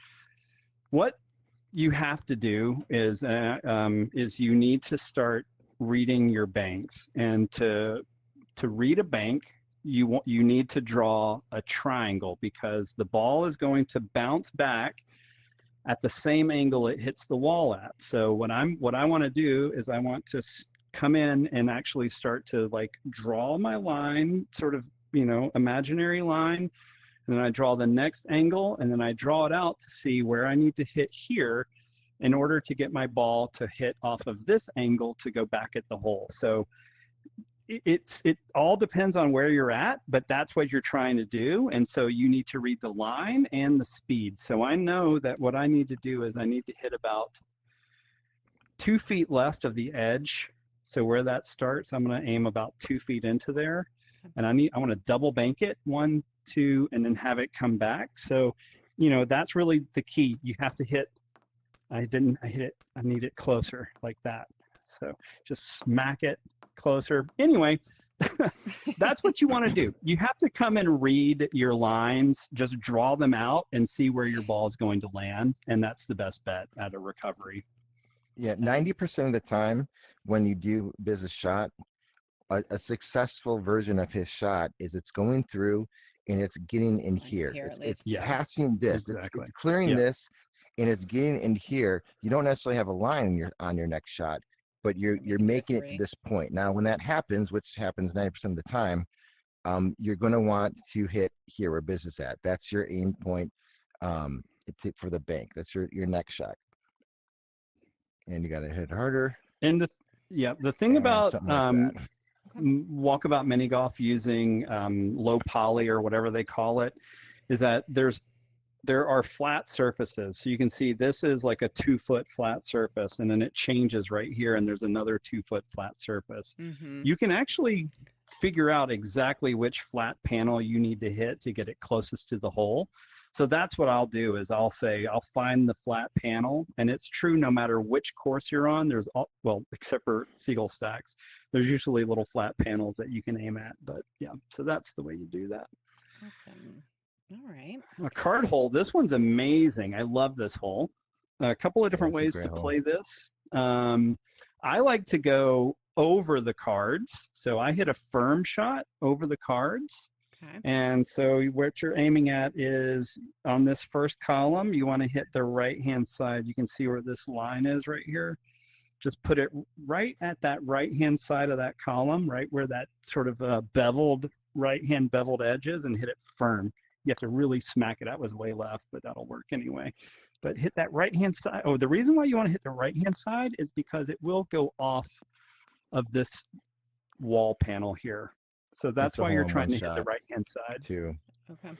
What you have to do is you need to start reading your banks, and to read a bank, you need to draw a triangle, because the ball is going to bounce back at the same angle it hits the wall at. So what I want to do is I want to come in and actually start to like draw my line, sort of, you know, imaginary line. And then I draw the next angle, and then I draw it out to see where I need to hit here in order to get my ball to hit off of this angle to go back at the hole. So it all depends on where you're at, but that's what you're trying to do. And so you need to read the line and the speed. So I know that what I need to do is I need to hit about 2 feet left of the edge. So where that starts, I'm going to aim about 2 feet into there. And I want to double bank it, 1, 2, and then have it come back. So, you know, that's really the key. You have to hit, I need it closer like that. So just smack it closer. Anyway, that's what you want to do. You have to come and read your lines, just draw them out and see where your ball is going to land. And that's the best bet at a recovery. Yeah, 90% of the time when you do business shot, a successful version of his shot is it's going through and it's getting in here. It's passing this. Exactly. It's clearing this, and it's getting in here. You don't necessarily have a line on your next shot, but you're making it to this point. Now, when that happens, which happens 90% of the time, you're going to want to hit here where business at. That's your aim point for the bank. That's your next shot. And you got to hit harder. And the thing about Walkabout mini golf using low poly or whatever they call it is that there are flat surfaces. So you can see this is like a 2-foot flat surface, and then it changes right here, and there's another 2-foot flat surface. Mm-hmm. You can actually figure out exactly which flat panel you need to hit to get it closest to the hole. So that's what I'll do is I'll find the flat panel, and it's true no matter which course you're on. There's except for Seagull Stacks, there's usually little flat panels that you can aim at. But yeah, so that's the way you do that. Awesome. All right. A card hole. This one's amazing. I love this hole. A couple of different ways to play this. I like to go over the cards. So I hit a firm shot over the cards. Okay. And so what you're aiming at is on this first column, you want to hit the right-hand side. You can see where this line is right here. Just put it right at that right-hand side of that column, right where that sort of right-hand beveled edge is, and hit it firm. You have to really smack it. That was way left, but that'll work anyway. But hit that right-hand side. Oh, the reason why you want to hit the right-hand side is because it will go off of this wall panel here. So that's why you're trying to hit the right-hand side. Too. Okay.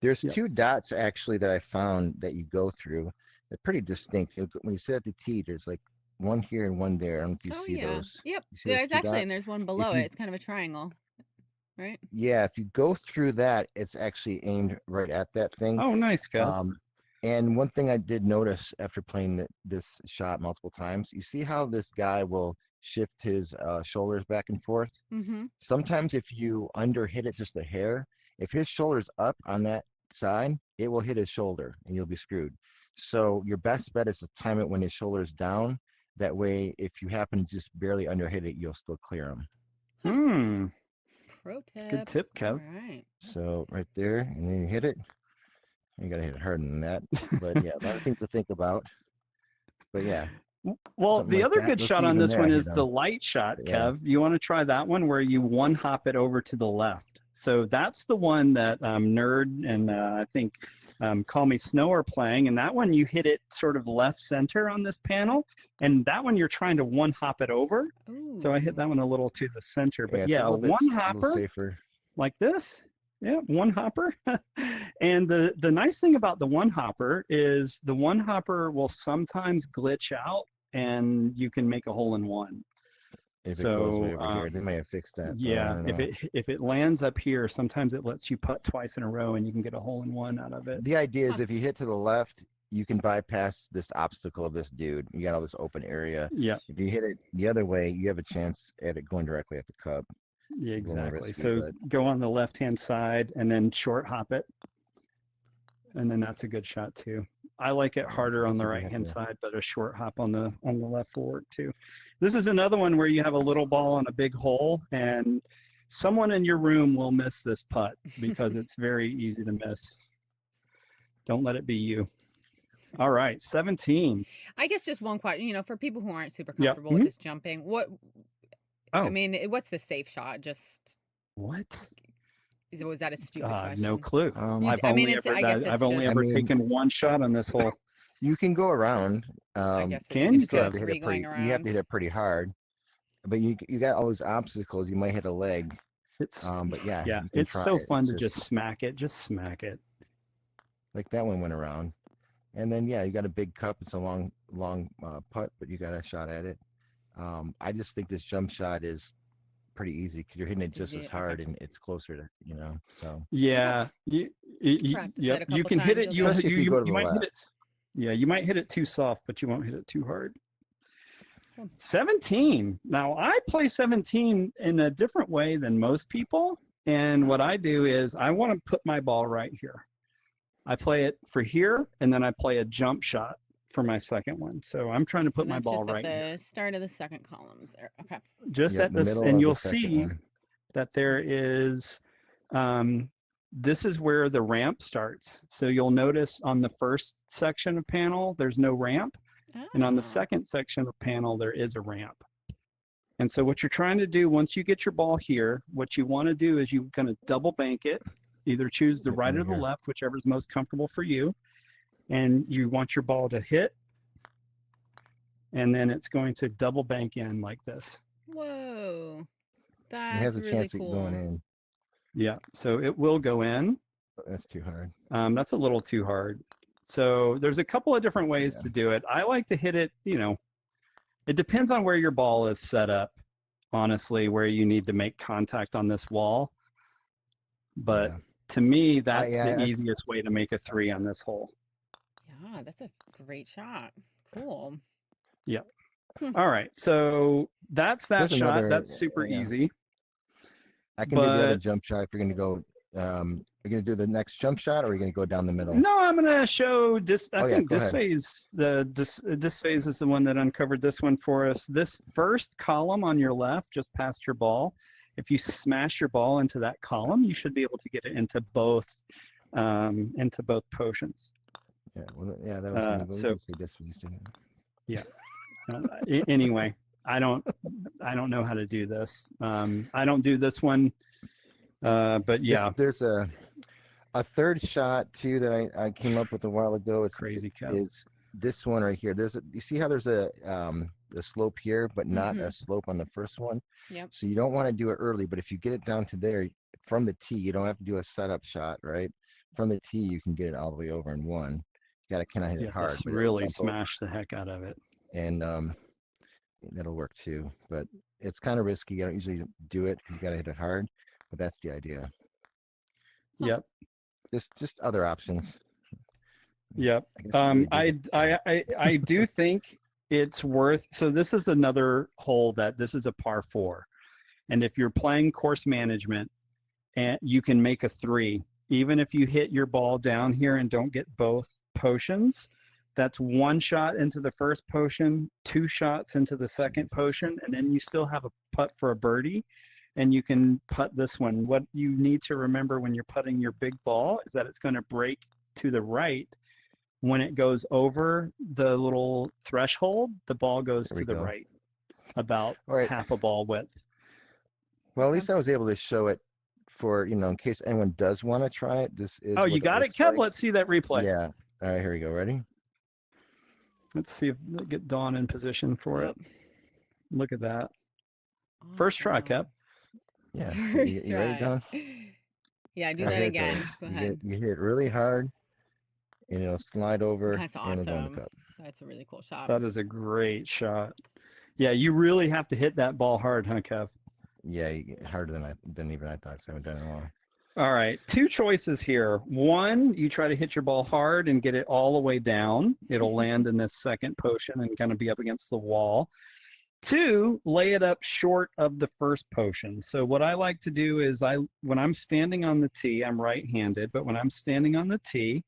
There's 2 dots actually that I found that you go through. They're pretty distinct. When you sit at the tee, there's like one here and one there. I don't know if you see those. Yep. There's actually, and there's one below it. It's kind of a triangle, right? Yeah. If you go through that, it's actually aimed right at that thing. Oh, nice, Kev. And one thing I did notice after playing this shot multiple times, you see how this guy will shift his shoulders back and forth. Mm-hmm. Sometimes if you underhit it just a hair, if his shoulder's up on that side, it will hit his shoulder and you'll be screwed. So your best bet is to time it when his shoulder's down. That way, if you happen to just barely underhit it, you'll still clear him. Pro tip. Good tip, Kev. All right. So right there, and then you hit it. You gotta hit it harder than that. But yeah, a lot of things to think about. But yeah. Well, the other good shot on this one is the light shot, Kev. You want to try that one where you one hop it over to the left. So that's the one that Nerd and I think Call Me Snow are playing. And that one you hit it sort of left center on this panel. And that one you're trying to one hop it over. Ooh. So I hit that one a little to the center. But yeah, a one hopper like this, Yeah, one hopper. And the nice thing about the one hopper is the one hopper will sometimes glitch out and you can make a hole in one. If it goes way So over here, they may have fixed that, but I yeah, don't know. if it lands up here, sometimes it lets you putt twice in a row and you can get a hole in one out of it. The idea is Huh. if you hit to the left, you can bypass this obstacle of this dude. You got all this open area. Yeah, If you hit it the other way, you have a chance at it going directly at the cup. yeah, It's a little exactly. risky, So but go on the left-hand side and then short hop it. And then that's a good shot too. I like it yeah, harder I on guess the if you have right-hand to, side, but a short hop on the left will work too. This is another one where you have a little ball on a big hole, and someone in your room will miss this putt because it's very easy to miss. Don't let it be you. All right, 17. I guess just one question, for people who aren't super Yeah. comfortable with this jumping, I Oh, mean, what's the safe shot? Just, what? was that a stupid No question? clue. um, I mean, I guess it's I've only just, I ever mean, taken one shot on this hole. you can go around. I guess so. You Can can you, You just still get a have Kev? to hit it 3 going you have to hit around. it pretty hard. But you got all those obstacles. You might hit a leg. It's But yeah, yeah, you can it's try so it. fun It's to just just smack it. Just smack it. like that one went around. And then yeah, you got a big cup. It's a long putt, but you got a shot at it. I just think this jump shot is pretty easy because you're hitting it just as Okay. hard and it's closer to, so Yeah, Practice yep. it a You couple can hit times, it. you'll You get it. especially if you go to you the might hit it. left. Yeah, you might hit it too soft, but you won't hit it too hard. Cool. 17. Now I play 17 in a different way than most people, and what I do is I want to put my ball right here. I play it for here, and then I play a jump shot for my second one. So I'm trying to So put my that's ball just at right here, the start of the second columns there. Okay. just Yep, at the this, middle and of the you'll second see one. that there is, this is where the ramp starts. So you'll notice on the first section of panel, there's no ramp. And on the Oh, second section of panel, there is a ramp. And so what you're trying to do, once you get your ball here, what you want to do is you're going to double bank it, either choose the Yep, right right or the here. left, whichever is most comfortable for you. And you want your ball to hit, and then it's going to double bank in like this. whoa. It has That's a really chance of going cool. in. Yeah, so it will go in. But that's too hard. That's a little too hard. So there's a couple of different ways Yeah. to do it. I like to hit it, it depends on where your ball is set up, honestly, where you need to make contact on this wall. But Yeah. to me, that's yeah, the I've- easiest way to make a 3 on this hole. Yeah, that's a great shot. Cool. Yeah. All right. So that's that There's shot. another. That's super Yeah. easy. I can do the other But jump shot if you're gonna go. You're gonna do the next jump shot, or are you gonna go down the middle? no, I'm gonna show this. I Oh, yeah, think go this ahead. phase, this phase is the one that uncovered this one for us. This first column on your left, just past your ball. If you smash your ball into that column, you should be able to get it into both potions. Yeah. Well, yeah, that was me. But so- we can see this. We used to. Yeah. Anyway, I don't know how to do this. I don't do this one. But yeah, There's a third shot too that I came up with a while ago. Crazy Kev. Is this one right here? You see how there's a slope here, but not a slope on the first one. Yep. So you don't want to do it early, but if you get it down to there from the tee, you don't have to do a setup shot, right? From the tee, you can get it all the way over in one. You gotta kind of hit yeah, it hard, just but it'll really jump over. smash the heck out of it. And that'll work too. But it's kind of risky. I don't usually do it because you gotta hit it hard, but that's the idea. Yep. Just other options. Yep. I guess you really I do think it's worth. So this is another hole this is a par 4, and if you're playing course management, and you can make a 3, even if you hit your ball down here and don't get both potions. That's 1 shot into the first potion, 2 shots into the second potion, and then you still have a putt for a birdie, and you can putt this one. What you need to remember when you're putting your big ball is that it's going to break to the right. When it goes over the little threshold, the ball goes There to we the go. right, about All right. half a ball width. Well, at least I was able to show it for, in case anyone does want to try it. This is Oh, what you got it, looks Kev? like. Let's see that replay. Yeah. All right, here we go. Ready? Let's see if they get Dawn in position for Yep. it. Look at that. First try, Kev. Awesome. Yeah. So First you ready, try. Don? Yeah, do Right that here it again. goes. Go ahead. You hit it really hard, and it'll slide over, That's and it'll go in the awesome. cup. That's a really cool shot. That is a great shot. Yeah, you really have to hit that ball hard, huh, Kev? Yeah, harder than even I thought. 'Cause I haven't done it in a while. All right, two choices here. One, you try to hit your ball hard and get it all the way down. It'll land in this second potion and kind of be up against the wall. Two, lay it up short of the first potion. So what I like to do is when I'm standing on the tee, I'm right-handed, but when I'm standing on the tee,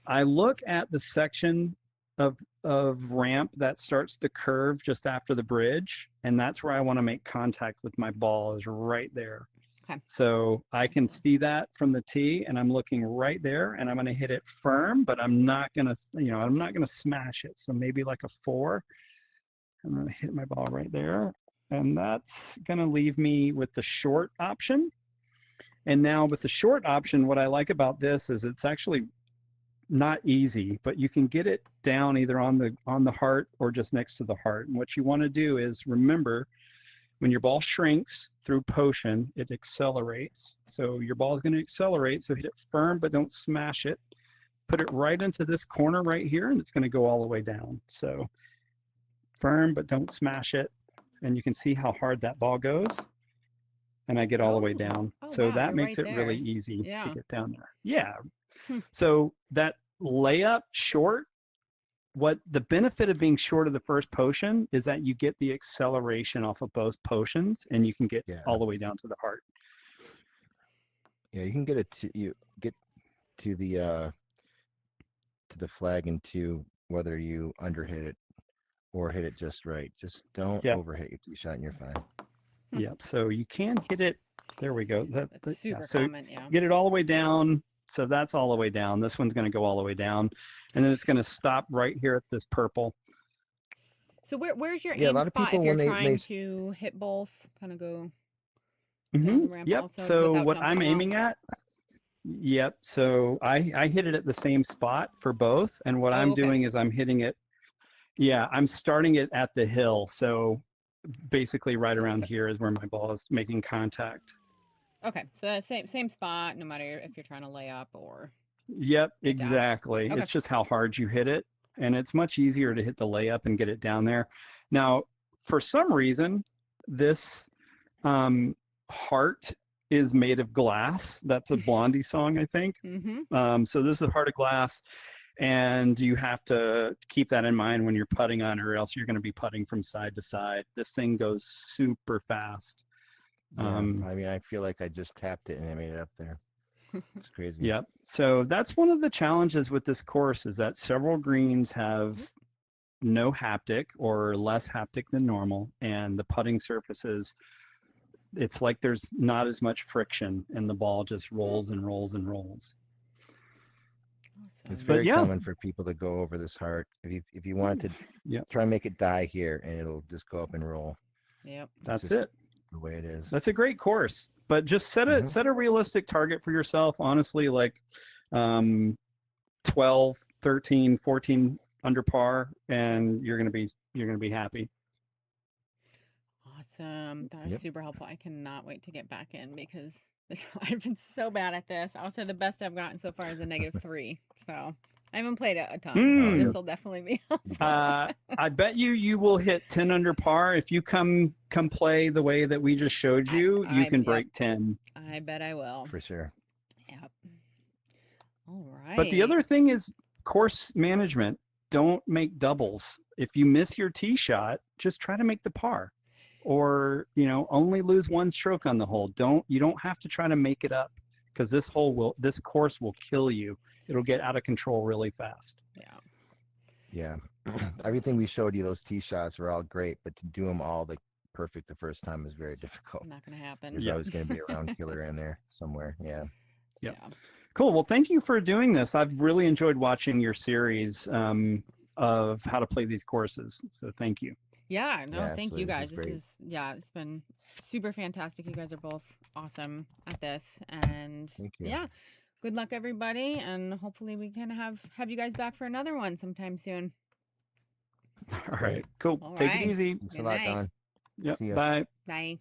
I look at the section of ramp that starts to curve just after the bridge, and that's where I want to make contact with my ball, is right there. Okay. So I can see that from the tee, and I'm looking right there, and I'm going to hit it firm, but I'm not going to, I'm not going to smash it. So maybe like a 4. I'm going to hit my ball right there, and that's going to leave me with the short option. And now with the short option, what I like about this is it's actually not easy, but you can get it down either on the heart or just next to the heart. And what you want to do is remember, when your ball shrinks through potion, it accelerates. So your ball is going to accelerate, so hit it firm, but don't smash it. Put it right into this corner right here, and it's going to go all the way down. So firm, but don't smash it. And you can see how hard that ball goes. And I get all the way down. So wow, that makes right it really there. easy Yeah. to get down there. Yeah. Hmm. So that layup short, what the benefit of being short of the first potion is that you get the acceleration off of both potions, and you can get all the way down to the heart. Yeah, you can get it to you get to the flag and to whether you underhit it or hit it just right. Just don't overhit your tee shot, and you're fine. Yep. So you can hit it. There we go. That's super so common. Yeah. Get it all the way down. So that's all the way down. This one's going to go all the way down, and then it's going to stop right here at this purple. So where's your a aim lot of spot people if you're when trying to hit both? Kind of go down the ramp Yep. also So without what I'm jumping aiming at. Yep. So I hit it at the same spot for both, and what I'm doing is I'm hitting it. Yeah, I'm starting it at the hill. So basically right around here is where my ball is making contact. Okay, so same spot, no matter if you're trying to lay up or. Yep, exactly. Okay. It's just how hard you hit it, and it's much easier to hit the layup and get it down there. Now, for some reason, this heart is made of glass. That's a Blondie song, I think. So this is a heart of glass, and you have to keep that in mind when you're putting on, or else you're going to be putting from side to side. This thing goes super fast. I mean, I feel like I just tapped it and I made it up there. It's crazy. Yep. So that's one of the challenges with this course, is that several greens have no haptic or less haptic than normal, and the putting surfaces, it's like there's not as much friction, and the ball just rolls and rolls and rolls. It's very common for people to go over this heart. If you wanted to try and make it die here, and it'll just go up and roll. Yep. That's it. The way it is. That's a great course, but just set a realistic target for yourself. Honestly, like 12, 13, 14 under par, and you're gonna be happy. Awesome. That was super helpful. I cannot wait to get back in because I've been so bad at this. I'll say the best I've gotten so far is a -3. So I haven't played it a ton. This will definitely be helpful. I bet you will hit 10 under par if you come play the way that we just showed you. You can break 10. I bet I will. For sure. Yep. All right. But the other thing is course management. Don't make doubles. If you miss your tee shot, just try to make the par, or only lose one stroke on the hole. You don't have to try to make it up, because this course will kill you. It'll get out of control really fast. Yeah. Everything we showed you, those tee shots were all great, but to do them all perfect the first time is very difficult. Not going to happen. There's always going to be a round killer in there somewhere. Yeah. Cool. Well, thank you for doing this. I've really enjoyed watching your series of how to play these courses. So thank you. Yeah, no, thank you guys. It's been super fantastic. You guys are both awesome at this. And good luck everybody. And hopefully we can have you guys back for another one sometime soon. All right, cool. Take it easy. Thanks a lot, Don. Yep. Bye. Bye.